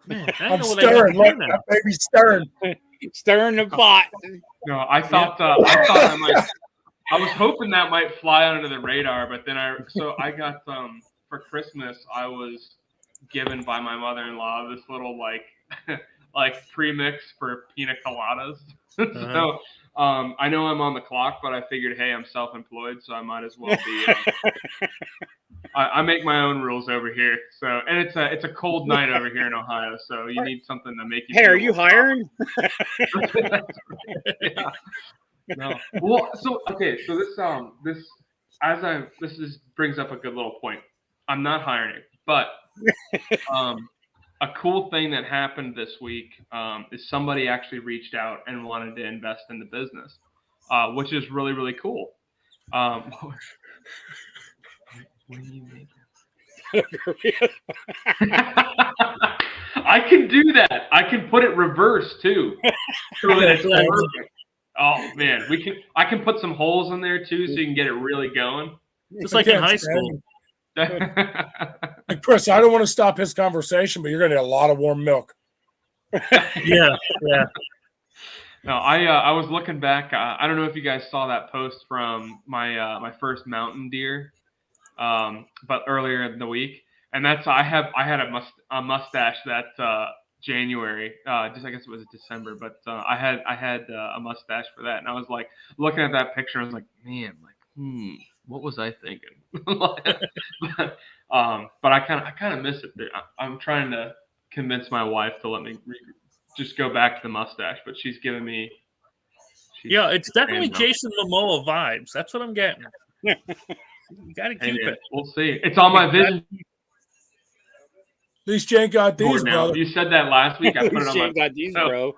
Man, I I'm know what stirring. I Look, that baby's stirring. Stirring the pot. No, I thought I might. I was hoping that might fly under the radar, but then I got for Christmas I was given by my mother-in-law this little like premix for pina coladas. So I know I'm on the clock, but I figured, hey, I'm self-employed, so I might as well be. I make my own rules over here. So, and it's a cold night over here in Ohio, so you need something to make you. Hey, are you hiring? Yeah. No. Well, so okay, so this brings up a good little point. I'm not hiring, but a cool thing that happened this week is somebody actually reached out and wanted to invest in the business, which is really, really cool. What do you make? I can do that. I can put it reverse too. So that it's perfect. Oh man, I can put some holes in there too, so you can get it really going. Just like in high school. Hey, Chris, I don't want to stop his conversation, but you're going to get a lot of warm milk. Yeah. No, I was looking back. I don't know if you guys saw that post from my first mountain deer, but earlier in the week, and that's I had a mustache that January, I guess it was December, but I had a mustache for that, and I was like looking at that picture, I was like, man, what was I thinking? But I kind of miss it. I'm trying to convince my wife to let me just go back to the mustache, but she's giving me. Yeah, it's definitely Jason Momoa vibes. That's what I'm getting. You got to keep it. We'll see. It's on my vision. At least you ain't got these, now. brother. You said that last week. I put it on my. Got these, bro.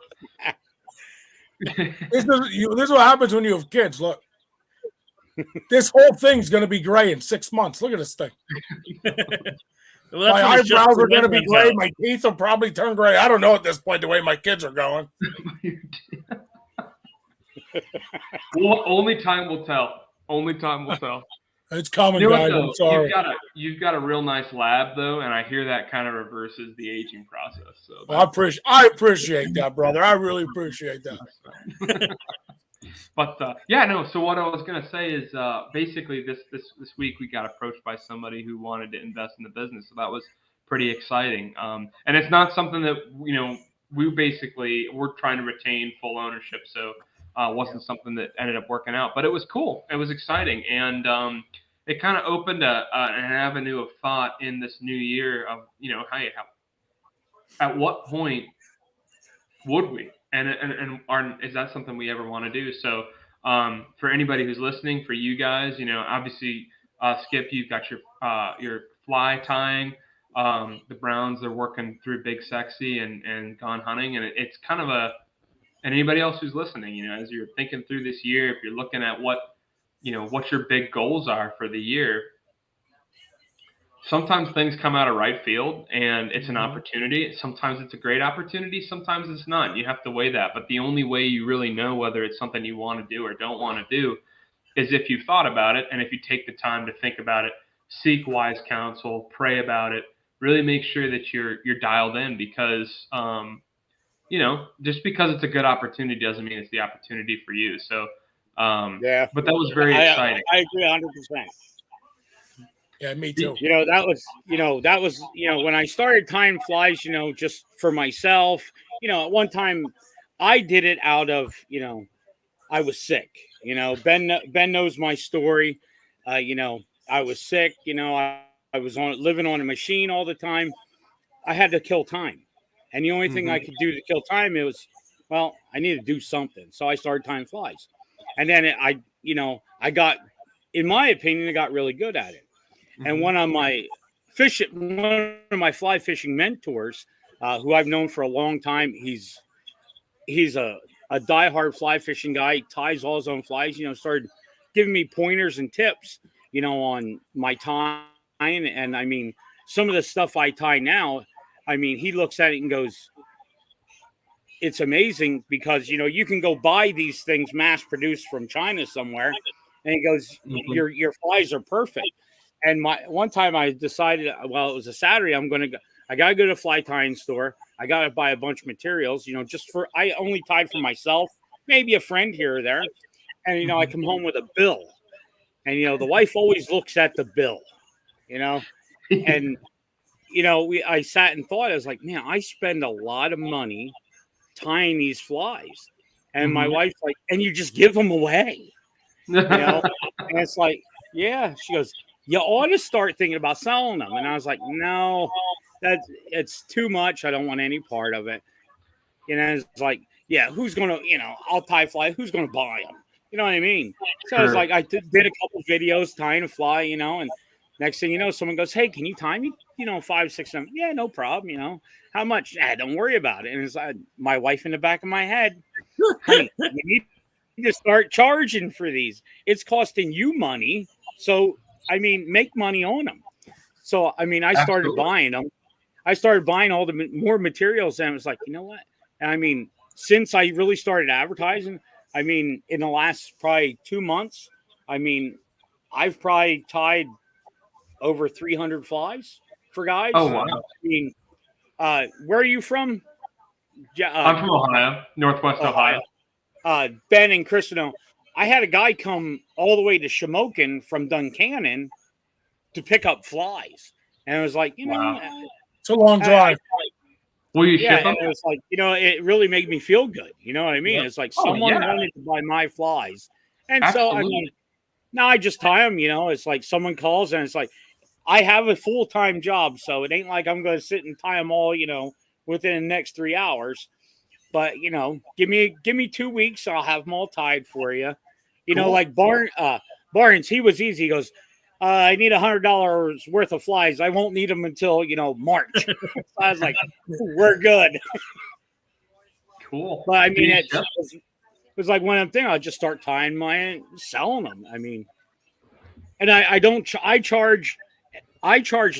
This is what happens when you have kids. Look, this whole thing's going to be gray in 6 months. Look at this thing. Well, my eyebrows are going to be gray. My teeth will probably turn gray. I don't know at this point the way my kids are going. Well, only time will tell. Only time will tell. It's coming, guys. I'm sorry. You've got a real nice lab, though, and I hear that kind of reverses the aging process. So well, I appreciate that, brother. I really appreciate that. But yeah, no. So what I was gonna say is basically this week we got approached by somebody who wanted to invest in the business, so that was pretty exciting. And it's not something that we're trying to retain full ownership, so wasn't something that ended up working out. But it was cool. It was exciting, and it kind of opened an avenue of thought in this new year of hey, at what point would we? And is that something we ever want to do? So for anybody who's listening, for you guys, obviously, Skip, you've got your fly tying. The Browns, they're working through Big Sexy and gone hunting, and it's kind of and anybody else who's listening, as you're thinking through this year, if you're looking at what your big goals are for the year. Sometimes things come out of right field and it's an opportunity. Sometimes it's a great opportunity. Sometimes it's not. You have to weigh that. But the only way you really know whether it's something you want to do or don't want to do is if you've thought about it and if you take the time to think about it, seek wise counsel, pray about it, really make sure that you're dialed in because, just because it's a good opportunity doesn't mean it's the opportunity for you. So, yeah. But that was very exciting. I agree 100%. Yeah, me too. That was when I started tying flies, just for myself, at one time I did it out of, I was sick, Ben knows my story. I was sick, I was living on a machine all the time. I had to kill time. And the only thing I could do to kill time was, I need to do something. So I started tying flies. And then I got, in my opinion, I got really good at it. And one of my fly fishing mentors, who I've known for a long time, he's a a diehard fly fishing guy. He ties all his own flies. Started giving me pointers and tips. On my tying, and I mean, some of the stuff I tie now. I mean, he looks at it and goes, "It's amazing because you can go buy these things mass produced from China somewhere," and he goes, "Your flies are perfect." And one time I decided, well, it was a Saturday. I gotta go to a fly tying store. I gotta buy a bunch of materials. I only tied for myself, maybe a friend here or there. And I come home with a bill, and the wife always looks at the bill, and I sat and thought, I was like, man, I spend a lot of money tying these flies, and my wife's like, and you just give them away, and it's like, yeah. She goes, you ought to start thinking about selling them. And I was like, no, it's too much. I don't want any part of it. It's like, yeah, who's going to, I'll tie fly. Who's going to buy them? You know what I mean? So I was like, I did a couple videos tying a fly, and next thing you know, someone goes, hey, can you tie me, 5, 6, 7? Yeah, no problem. How much? Don't worry about it. And it's like my wife in the back of my head, honey, you need to start charging for these. It's costing you money. So, I mean, make money on them. So, I mean, I started buying them. I started buying all the more materials, and it was like, you know what? And I mean, since I really started advertising, I mean, in the last probably 2 months, I mean, I've probably tied over 300 flies for guys. Oh, wow. I mean, where are you from? I'm from Ohio, Northwest Ohio. Ben and Chris know. I had a guy come all the way to Shamokin from Duncannon to pick up flies. And it was like, it's a long drive. Will you ship them? It was like, it really made me feel good. You know what I mean? Yep. It's like someone wanted to buy my flies. And Absolutely. So, I mean, now I just tie them, it's like someone calls and it's like, I have a full-time job, so it ain't like I'm going to sit and tie them all, within the next 3 hours. But, give me 2 weeks. I'll have them all tied for you. Cool. Like Barnes, he was easy. He goes, I need $100 worth of flies. I won't need them until, March. So I was like, we're good. Cool. But I mean, it was like one of them things. I'll just start tying mine, selling them. I mean, and I charge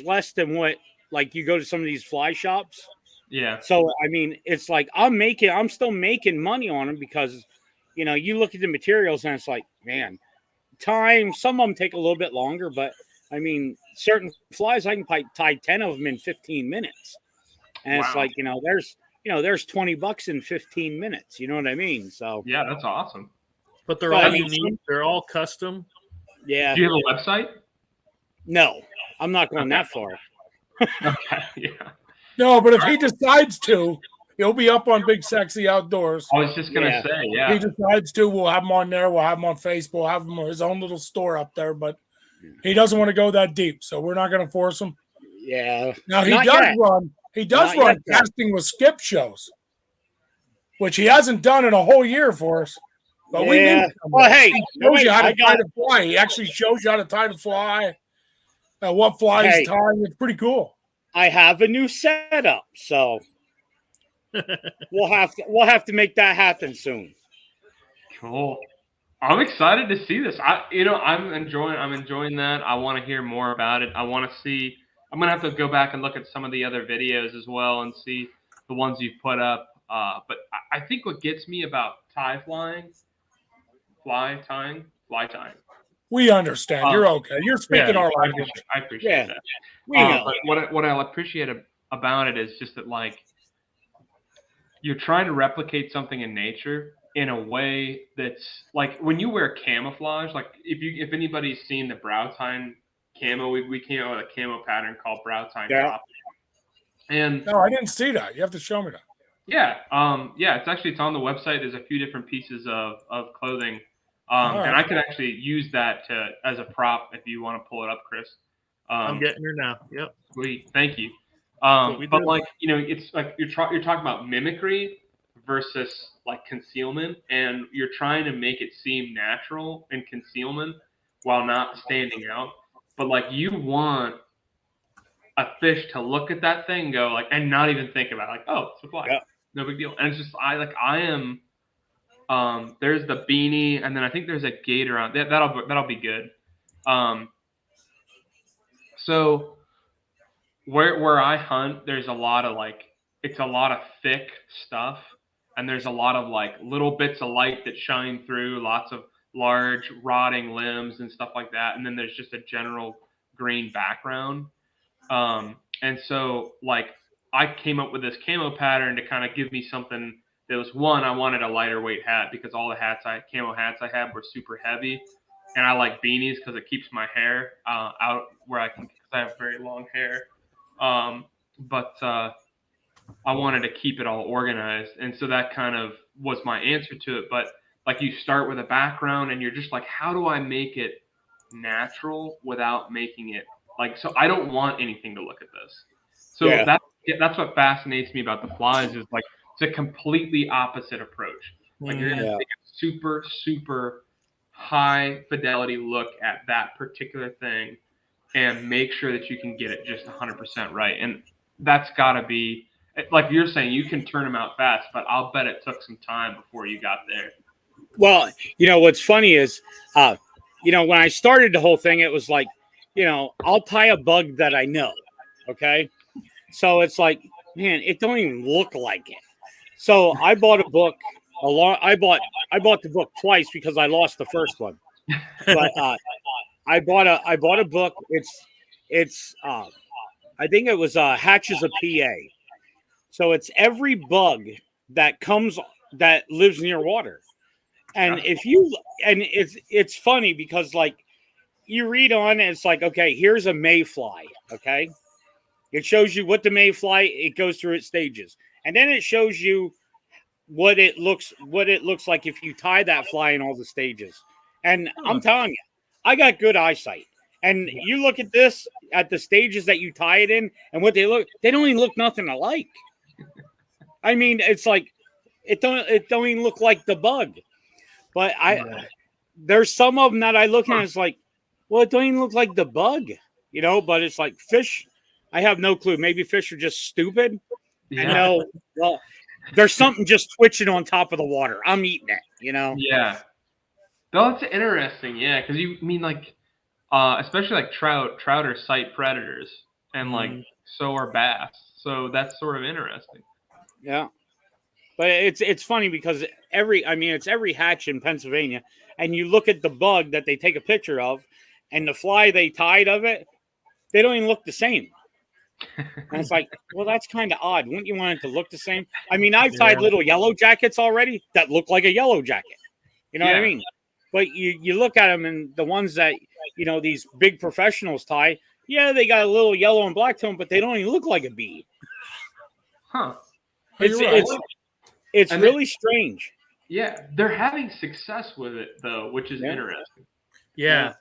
less than what, like you go to some of these fly shops. Yeah. So, I mean, it's like I'm still making money on them because, you look at the materials and it's like, man, some of them take a little bit longer, but I mean, certain flies, I can tie 10 of them in 15 minutes. And It's like, there's $20 in 15 minutes. You know what I mean? So, yeah, that's awesome. But they're all unique. They're all custom. Yeah. Do you have a website? No, I'm not going that far. Okay. Yeah. No, but if he decides to, he'll be up on Big Sexy Outdoors. I was just gonna say, yeah. If he decides to, we'll have him on there. We'll have him on Facebook. We'll have him on his own little store up there. But he doesn't want to go that deep, so we're not going to force him. Yeah. Now he does run casting with Skip shows, which he hasn't done in a whole year for us. But we need him. Well, hey, he shows you how to tie the fly. He actually shows you how to tie the fly. What fly he's tying. It's pretty cool. I have a new setup, so we'll have to make that happen soon. Cool. I'm excited to see this. I'm enjoying that. I want to hear more about it. I want to see. I'm gonna have to go back and look at some of the other videos as well and see the ones you've put up. But I think what gets me about fly tying. We understand. You're okay. You're speaking our language. I appreciate that. We know. But what I appreciate about it is just that, like, you're trying to replicate something in nature in a way that's like when you wear camouflage. Like if anybody's seen the brow tine camo, we came out with a camo pattern called brow tine top. And no, I didn't see that. You have to show me that. Yeah, it's on the website. There's a few different pieces of clothing. And I can actually use that as a prop if you want to pull it up, Chris. I'm getting her now. Yep. Sweet. Thank you. But like, it's like you're talking about mimicry versus like concealment, and you're trying to make it seem natural in concealment while not standing out. But like you want a fish to look at that thing, go like, and not even think about it. Like, oh, it's a fly. Yeah. No big deal. And it's just I am There's the beanie, and then I think there's a gator on that'll be good. So where I hunt, there's a lot of it's a lot of thick stuff, and there's a lot of little bits of light that shine through, lots of large rotting limbs and stuff like that, and then there's just a general green background. And so I came up with this camo pattern to kind of give me something that was, one, I wanted a lighter weight hat because all the camo hats I had were super heavy, and I like beanies because it keeps my hair out where because I have very long hair. But I wanted to keep it all organized, and so that kind of was my answer to it. But you start with a background, and you're just like, how do I make it natural without making it so I don't want anything to look at this. So that's what fascinates me about the flies is it's a completely opposite approach. You're going to take a super, super high fidelity look at that particular thing and make sure that you can get it just 100% right. And that's got to be, like you're saying, you can turn them out fast, but I'll bet it took some time before you got there. Well, what's funny is, when I started the whole thing, it was I'll tie a bug that I know. Okay. So it's man, it don't even look like it. So I bought a book I bought the book twice because I lost the first one. But I bought a book. It's I think it was Hatches of PA. So it's every bug that lives near water. And it's funny because you read on and it's okay, here's a mayfly. Okay. It shows you what the mayfly, it goes through its stages. And then it shows you what it looks like if you tie that fly in all the stages. And I'm telling you, I got good eyesight. And you look at this, at the stages that you tie it in, and what they don't even look nothing alike. I mean, it's it don't even look like the bug. But there's some of them that I look at and it's well, it don't even look like the bug, but it's fish. I have no clue. Maybe fish are just stupid. Yeah. Well, there's something just twitching on top of the water. I'm eating it, Yeah. That's interesting. Yeah. Cause you mean especially trout are sight predators and so are bass. So that's sort of interesting. Yeah. But it's funny because it's every hatch in Pennsylvania, and you look at the bug that they take a picture of and the fly they tied of it, they don't even look the same. And it's well, that's kind of odd. Wouldn't you want it to look the same? I mean, I've tied little yellow jackets already that look like a yellow jacket. You know what I mean? But you look at them, and the ones that, these big professionals tie, they got a little yellow and black to them, but they don't even look like a bee. Huh. It's really strange. Yeah. They're having success with it, though, which is interesting. Yeah.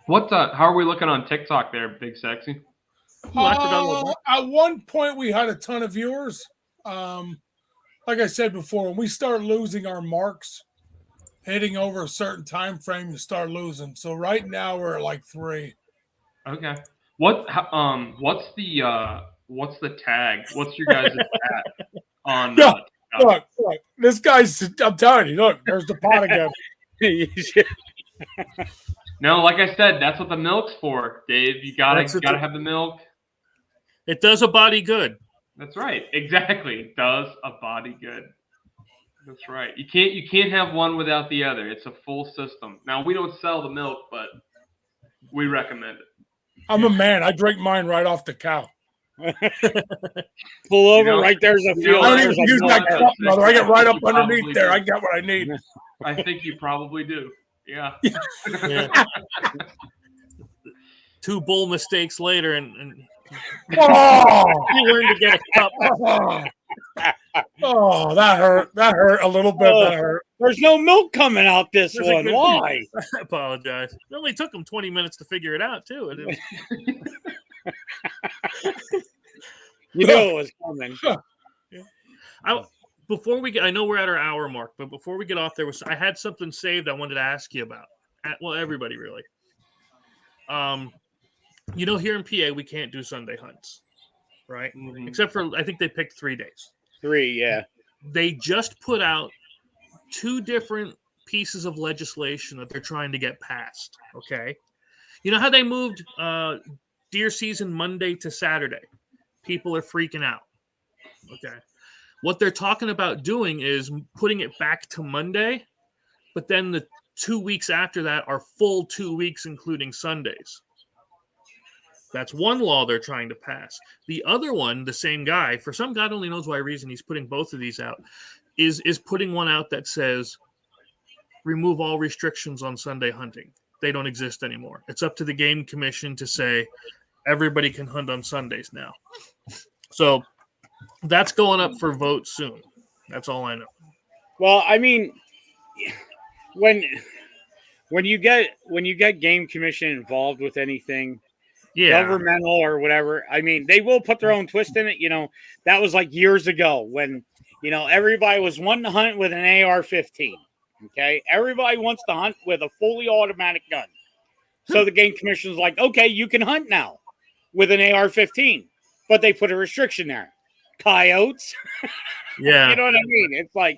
How are we looking on TikTok there, Big Sexy? At one point, we had a ton of viewers. Like I said before, when we start losing our marks, hitting over a certain time frame, you start losing. So right now we're at 3. Okay. What's the tag? What's your guys' tag on? Look, this guy's. I'm telling you. Look, there's the pot again. No, like I said, that's what the milk's for, Dave. You gotta have the milk. It does a body good. That's right. Exactly. It does a body good. That's right. You can't have one without the other. It's a full system. Now, we don't sell the milk, but we recommend it. I'm a man. I drink mine right off the cow. Pull over, right there's a field. I don't even use that cup, mother. I get right up underneath there. I got what I need. I think you probably do. Yeah. Two bull mistakes later, and oh! you learn to get a cup. Oh, that hurt. That hurt a little bit. That hurt. There's no milk coming out this one. Why? I apologize. It only took them 20 minutes to figure it out, too. You knew it was coming. I know we're at our hour mark, but before we get off, I had something saved I wanted to ask you about. Well, everybody really. Here in PA, we can't do Sunday hunts, right? Mm-hmm. Except for, I think they picked 3 days. 3, yeah. They just put out two different pieces of legislation that they're trying to get passed. Okay, you know how they moved deer season Monday to Saturday? People are freaking out. Okay, what they're talking about doing is putting it back to Monday, but then the 2 weeks after that are full 2 weeks, including Sundays. That's one law they're trying to pass. The other one, the same guy, for some God only knows why reason, he's putting both of these out, is putting one out that says remove all restrictions on Sunday hunting. They don't exist anymore. It's up to the Game Commission to say everybody can hunt on Sundays now. So that's going up for vote soon. That's all I know. Well, I mean, when you get Game Commission involved with anything, governmental or whatever, I mean, they will put their own twist in it. You know, that was like years ago when, you know, everybody was wanting to hunt with an AR-15. Okay, everybody wants to hunt with a fully automatic gun. So the Game Commission's like, okay, you can hunt now with an AR-15, but they put a restriction there: coyotes. Yeah, you know what I mean? It's like,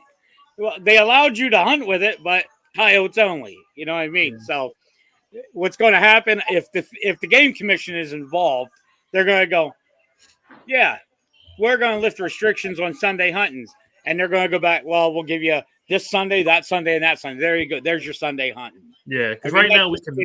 well, they allowed you to hunt with it, but coyotes only. You know what I mean? So what's going to happen if the Game Commission is involved? They're going to go, yeah, we're going to lift restrictions on Sunday huntings, and they're going to go back. Well, we'll give you this Sunday, that Sunday, and that Sunday. There you go. There's your Sunday hunting. Yeah, because right now we can.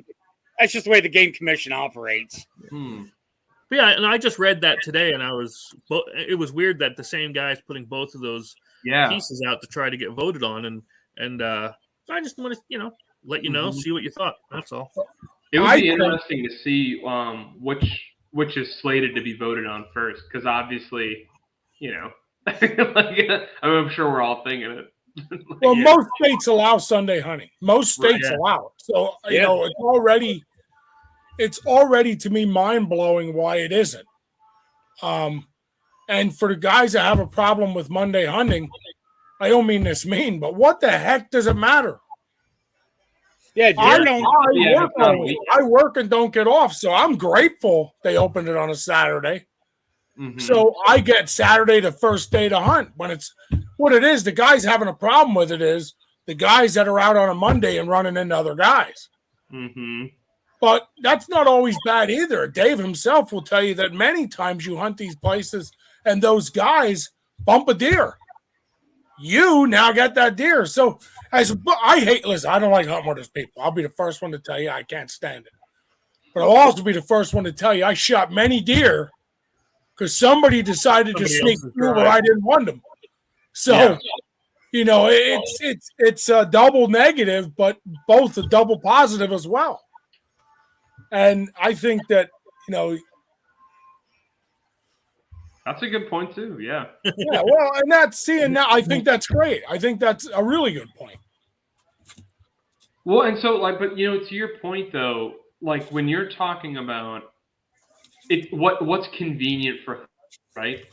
That's just the way the Game Commission operates. But yeah, and I just read that today, and it was weird that the same guy's putting both of those pieces out to try to get voted on, and I just want to let you know, see what you thought. That's all. It would be interesting to see which is slated to be voted on first, because obviously, I'm sure we're all thinking it. Well, most states allow Sunday hunting. Most states allow it. So it's already to me mind blowing why it isn't. And for the guys that have a problem with Monday hunting, I don't mean this mean, but what the heck does it matter? Yeah, I work and don't get off, so I'm grateful they opened it on a Saturday. Mm-hmm. So I get Saturday the first day to hunt. When it's what it is, the guys having a problem with it is the guys that are out on a Monday and running into other guys. Mm-hmm. But that's not always bad either. Dave himself will tell you that many times you hunt these places and those guys bump a deer. You now get that deer. So I don't like hunting with those people. I'll be the first one to tell you I can't stand it. But I'll also be the first one to tell you I shot many deer because somebody decided to sneak through where I didn't want them. So, it's a double negative, but both a double positive as well. And I think that, that's a good point too. Yeah. Yeah. Well, and I think that's great. I think that's a really good point. Well, and so but to your point though, like when you're talking about it, what's convenient for, right?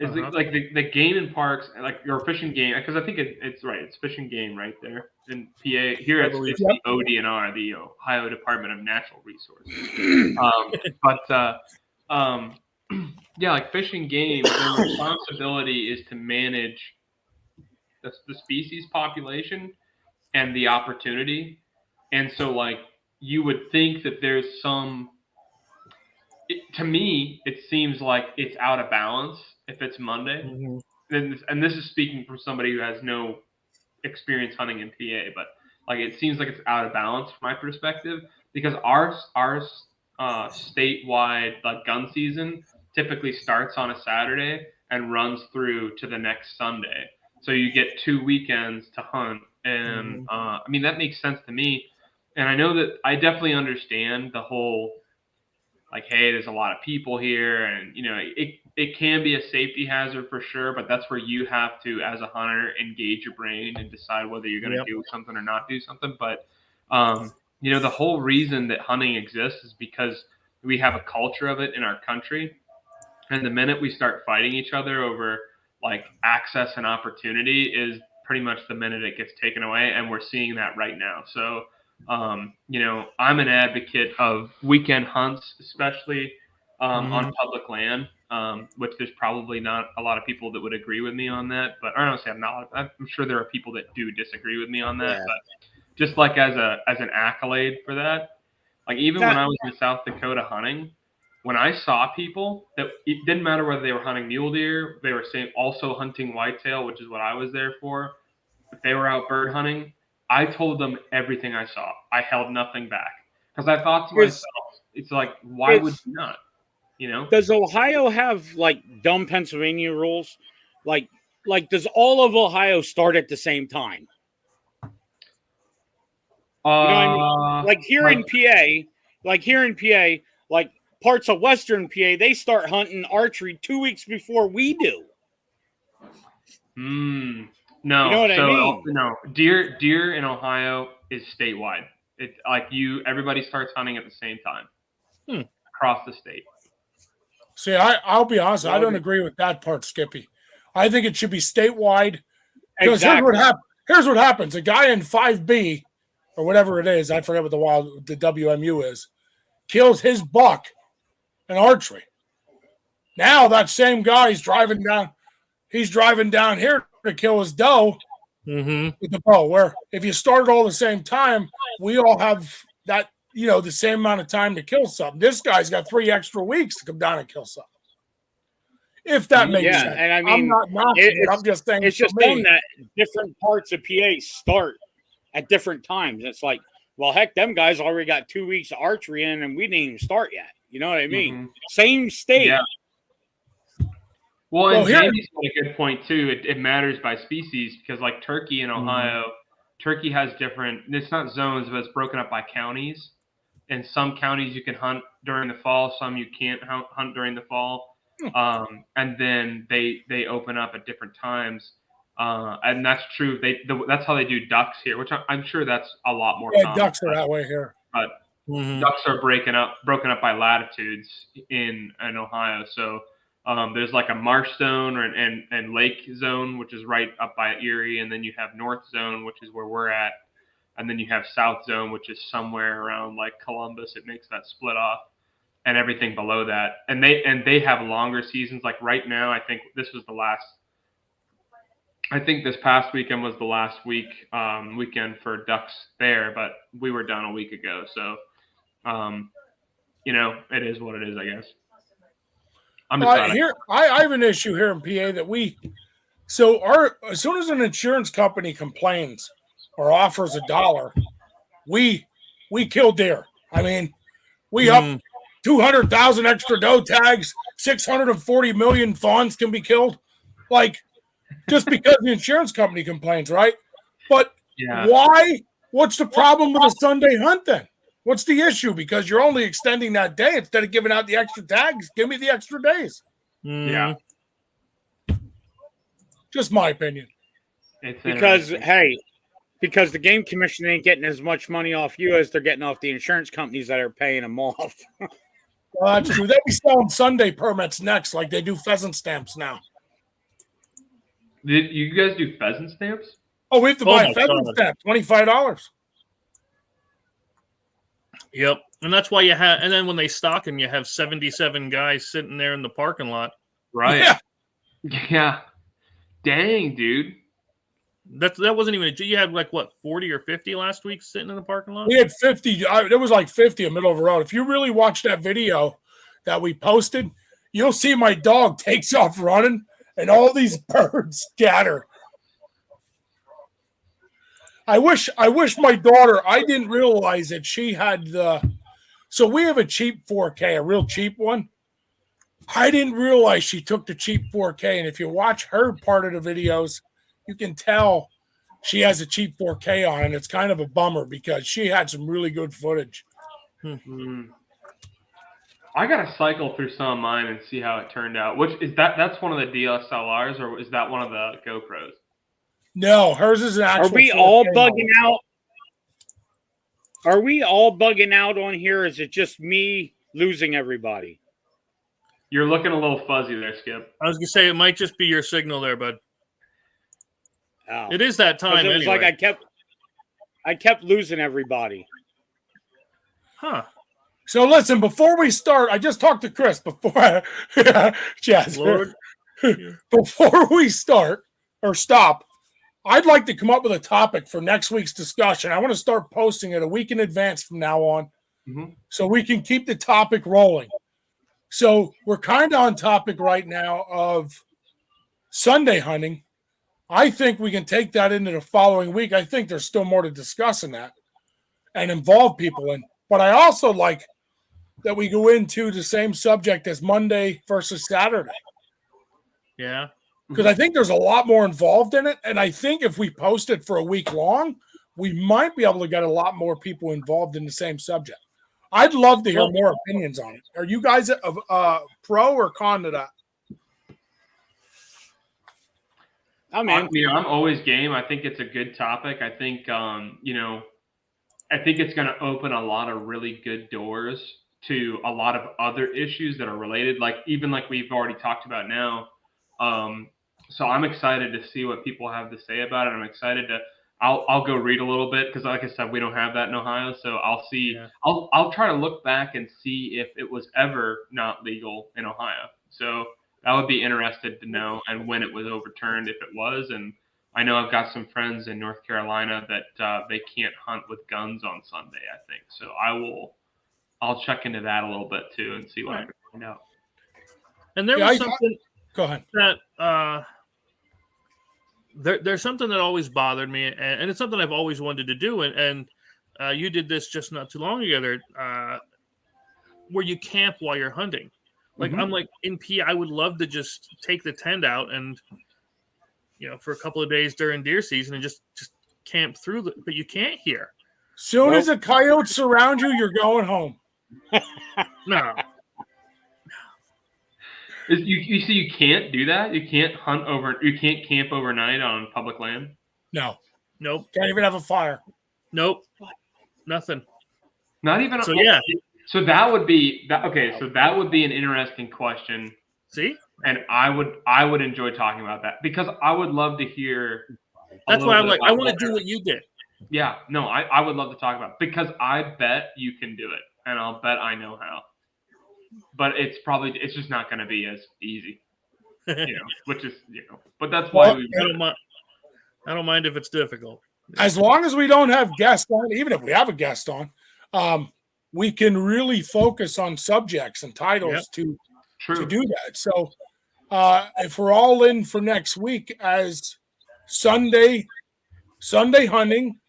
Is like the game in parks, like your fishing game, because I think it's right. It's fishing game right there in PA. Here it's the ODNR, the Ohio Department of Natural Resources. Like fishing game, their responsibility is to manage the species population and the opportunity. And so, like, you would think that there's some. To me, it seems like it's out of balance if it's Monday. Mm-hmm. And this is speaking from somebody who has no experience hunting in PA, but like it seems like it's out of balance from my perspective because our statewide like gun season typically starts on a Saturday and runs through to the next Sunday. So you get 2 weekends to hunt, and that makes sense to me. And I know that I definitely understand the whole. Like, hey, there's a lot of people here, and it can be a safety hazard for sure. But that's where you have to, as a hunter, engage your brain and decide whether you're going to do something or not do something. But the whole reason that hunting exists is because we have a culture of it in our country, and the minute we start fighting each other over like access and opportunity is pretty much the minute it gets taken away, and we're seeing that right now. So. I'm an advocate of weekend hunts, especially on public land. which there's probably not a lot of people that would agree with me on that. But I don't say I'm not. I'm sure there are people that do disagree with me on that. Yeah. But just like as an accolade for that, like even when I was in South Dakota hunting, when I saw people that it didn't matter whether they were hunting mule deer, they were also hunting whitetail, which is what I was there for. If they were out bird hunting, I told them everything I saw. I held nothing back because I thought to myself, it's like, why would you not? You know? Does Ohio have like dumb Pennsylvania rules? Like does all of Ohio start at the same time? You know what I mean? Like here in PA, like parts of Western PA, they start hunting archery 2 weeks before we do. No. You know what I mean? No. Deer in Ohio is statewide. It's like everybody starts hunting at the same time across the state. See, I'll be honest, I don't agree with that part, Skippy. I think it should be statewide. Because here's what happens. A guy in 5B, or whatever it is, I forget what the WMU is, kills his buck in archery. Now that same guy he's driving down here to kill his doe with the bow. Where if you started all the same time, we all have that, the same amount of time to kill something. This guy's got 3 extra weeks to come down and kill something. If that makes sense. And I mean, I'm not knocking it. I'm just saying it's just dumb that different parts of PA start at different times. It's like, well, heck, them guys already got 2 weeks of archery in, and we didn't even start yet. You know what I mean? Same state. Yeah. Well, and Jamie's got a good point too. It matters by species because, like turkey in Ohio, turkey has different. It's not zones, but it's broken up by counties. In some counties, you can hunt during the fall. Some you can't hunt during the fall. And then they open up at different times. And that's true. That's how they do ducks here, which I'm sure that's a lot more common. Ducks are that way here. But ducks are broken up by latitudes in Ohio. So there's like a marsh zone and lake zone, which is right up by Erie, and then you have north zone, which is where we're at, and then you have south zone, which is somewhere around like Columbus. It makes that split off. And everything below that, and they have longer seasons. Like right now, I think this past weekend was the last weekend for ducks there, but we were done a week ago. So, it is what it is, I guess. I'm just I have an issue here in PA that as soon as an insurance company complains or offers $1, we kill deer. I mean, we up 200,000 extra doe tags, 640 million fawns can be killed. Like, just because the insurance company complains, right? But why? What's the problem with a Sunday hunt then? What's the issue? Because you're only extending that day instead of giving out the extra tags. Give me the extra days. Yeah. Just my opinion. Because the game commission ain't getting as much money off you as they're getting off the insurance companies that are paying them off. Well, that's true. They'll be selling Sunday permits next, like they do pheasant stamps now. Did you guys do pheasant stamps? Oh, we have to buy a pheasant stamp, $25. Yep, and that's why you have. And then when they stock them, you have 77 guys sitting there in the parking lot. Right. Yeah. Dang, dude. That wasn't even. You had like what 40 or 50 last week sitting in the parking lot. We had 50. There was like 50 in the middle of the road. If you really watch that video that we posted, you'll see my dog takes off running and all these birds scatter. I wish my daughter. I didn't realize that she had the. So we have a cheap 4K, a real cheap one. I didn't realize she took the cheap 4K, and if you watch her part of the videos, you can tell she has a cheap 4K on, and it's kind of a bummer because she had some really good footage. I gotta cycle through some of mine and see how it turned out. Which is that's one of the DSLRs, or is that one of the GoPros? No, hers is an actual. Are we all bugging out? Are we all bugging out on here? Or is it just me losing everybody? You're looking a little fuzzy there, Skip. I was gonna say it might just be your signal there, bud. Oh. It is that time. It was like I kept losing everybody. Huh. So listen, before we start, I just talked to Chris before. Jazz. Lord. Before we start or stop, I'd like to come up with a topic for next week's discussion. I want to start posting it a week in advance from now on, so we can keep the topic rolling. So we're kind of on topic right now of Sunday hunting. I think we can take that into the following week. I think there's still more to discuss in that and involve people in. But I also like that we go into the same subject as Monday versus Saturday. Yeah. Because I think there's a lot more involved in it. And I think if we post it for a week long, we might be able to get a lot more people involved in the same subject. I'd love to hear more opinions on it. Are you guys pro or con to that? I'm always game. I think it's a good topic. I think, I think it's going to open a lot of really good doors to a lot of other issues that are related, like we've already talked about now. So I'm excited to see what people have to say about it. I'm excited to. I'll go read a little bit because, like I said, we don't have that in Ohio. So I'll see. Yeah. I'll try to look back and see if it was ever not legal in Ohio. So I would be interested to know, and when it was overturned, if it was. And I know I've got some friends in North Carolina that they can't hunt with guns on Sunday, I think. So I'll check into that a little bit too and see what I can find out. And there was something. Go ahead. That there's something that always bothered me, and it's something I've always wanted to do. And you did this just not too long ago, where you camp while you're hunting. Like I'm like in P, I would love to just take the tent out and for a couple of days during deer season and just camp through but you can't here. Soon as the coyotes surround you, you're going home. No. You see, you can't do that. You can't you can't camp overnight on public land. No. Nope. Can't even have a fire. Nope. Nothing. Not even. So yeah. So that would be okay. So that would be an interesting question. See, and I would enjoy talking about that because I would love to hear. That's why I'm like, I want to do what you did. Yeah. No, I would love to talk about it because I bet you can do it, and I'll bet I know how. But it's just not going to be as easy, which is, but that's why I don't mind if it's difficult. As long as we don't have guests on, even if we have a guest on, we can really focus on subjects and titles to do that. So if we're all in for next week as Sunday hunting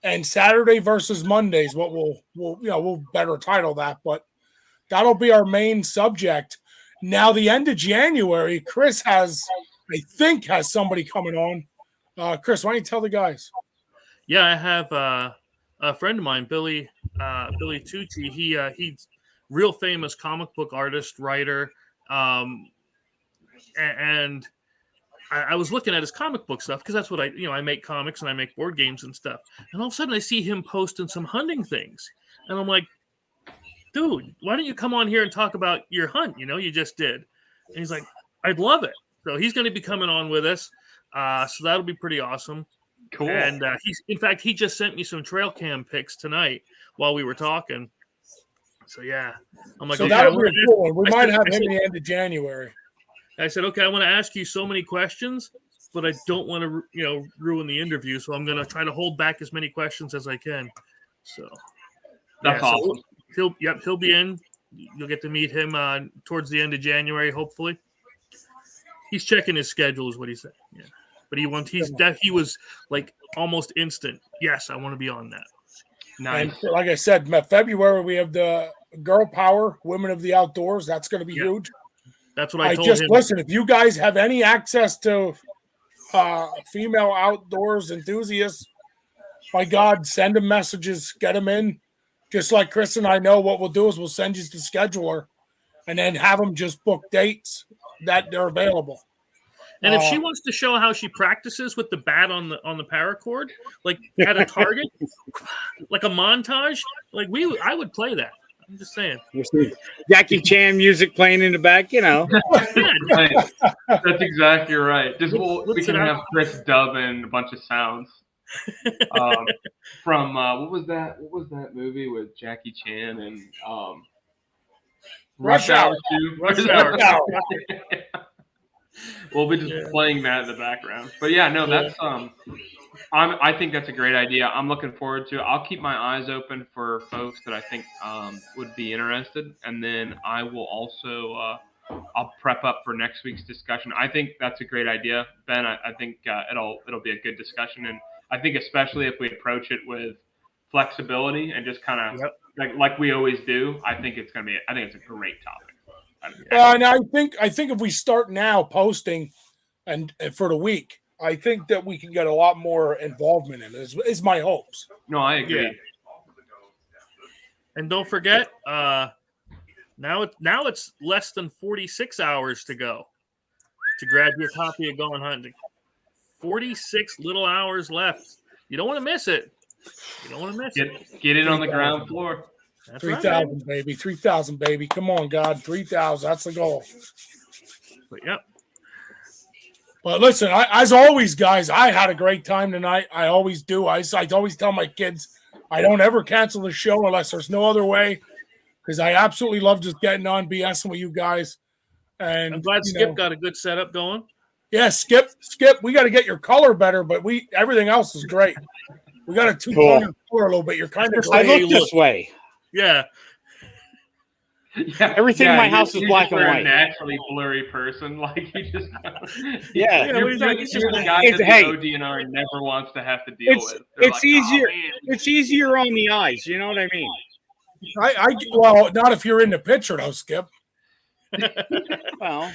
and Saturday versus Mondays, what we'll better title that, but that'll be our main subject. Now, the end of January, Chris has somebody coming on. Chris, why don't you tell the guys? Yeah, I have a friend of mine, Billy Tucci. He's real famous comic book artist, writer, and I was looking at his comic book stuff because that's what I make comics and I make board games and stuff. And all of a sudden, I see him posting some hunting things, and I'm like, dude, why don't you come on here and talk about your hunt? You just did. And he's like, I'd love it. So he's going to be coming on with us. So that'll be pretty awesome. Cool. And he just sent me some trail cam pics tonight while we were talking. So yeah, I'm like, so that'll be a cool one. We might have him in the end of January. I said, okay, I want to ask you so many questions, but I don't want to, ruin the interview. So I'm going to try to hold back as many questions as I can. So that's awesome. So he'll be in. You'll get to meet him towards the end of January, hopefully. He's checking his schedule, is what he said. Yeah, but he was like almost instant. Yes, I want to be on that. Nice. And like I said, February we have the Girl Power Women of the Outdoors. That's going to be huge. That's what I told him. Listen, if you guys have any access to female outdoors enthusiasts, my God, send them messages, get them in. Just like Chris and I know, what we'll do is we'll send you the scheduler and then have them just book dates that they're available. And if she wants to show how she practices with the bat on the paracord, like at a target, like a montage, like I would play that. I'm just saying. Jackie Chan music playing in the back, Right. That's exactly right. We can have Chris dub in a bunch of sounds. From what was that? What was that movie with Jackie Chan and Rush Hour. 2? Rush Hour. We'll be just playing that in the background. But yeah, no, that's I think that's a great idea. I'm looking forward to it. I'll keep my eyes open for folks that I think would be interested, and then I will also I'll prep up for next week's discussion. I think that's a great idea, Ben. I think it'll be a good discussion, and I think especially if we approach it with flexibility and just kind of like we always do. I think it's a great topic. And I think if we start now posting and for the week, I think that we can get a lot more involvement in it. Is my hopes. No, I agree. Yeah. And don't forget, now it's less than 46 hours to go to grab your copy of Going Hunting. 46 little hours left. You don't want to miss it. You don't want to miss it. Get it on the ground floor. 3,000, baby. 3,000, baby. Come on, God. 3,000. That's the goal. But, yep. But listen, as always, guys, I had a great time tonight. I always do. I always tell my kids I don't ever cancel the show unless there's no other way, because I absolutely love just getting on BSing with you guys. And I'm glad Skip got a good setup going. Yeah, Skip. We got to get your color better, but everything else is great. We got to tune your color a little bit. You're kind of I gray. look this way. Yeah. Yeah, everything in my house is black and white. A naturally blurry person, like you just. You're the guy that the ODNR never wants to have to deal with. It's easier. It's easier on the eyes. You know what I mean? Well, not if you're in the picture, though, Skip. Well.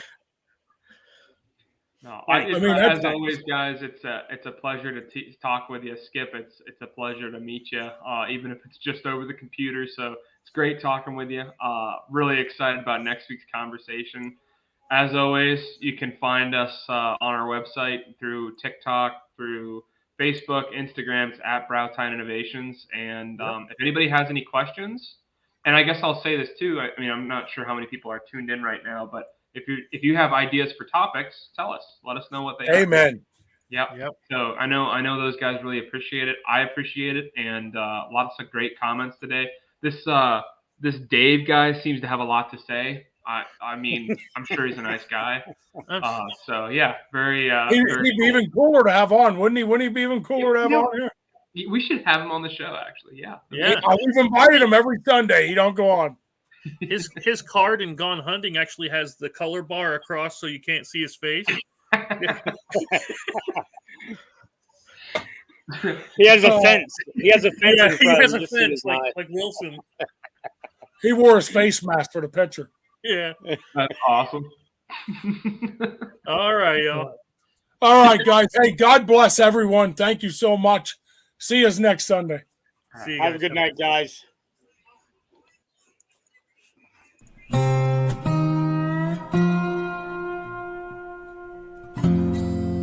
No, as always, guys, it's a pleasure to talk with you, Skip. It's a pleasure to meet you, even if it's just over the computer. So it's great talking with you. Really excited about next week's conversation. As always, you can find us on our website through TikTok, through Facebook, Instagram. It's at Browtime Innovations. And if anybody has any questions, and I guess I'll say this too. I mean, I'm not sure how many people are tuned in right now, but if you have ideas for topics, tell us. Let us know what they are. Amen. Yep. So I know those guys really appreciate it. I appreciate it, and lots of great comments today. This Dave guy seems to have a lot to say. I mean, I'm sure he's a nice guy. So yeah, very. He'd be even cooler to have on, wouldn't he? Wouldn't he be even cooler to have on here? We should have him on the show, actually. Yeah. We've invited him every Sunday. He don't go on. His card in Gone Hunting actually has the color bar across, so you can't see his face. He has a fence. He has a fence. Yeah, he has a fence like Wilson. He wore his face mask for the picture. Yeah, that's awesome. All right, y'all. All right, guys. Hey, God bless everyone. Thank you so much. See us next Sunday. Have a good night, guys.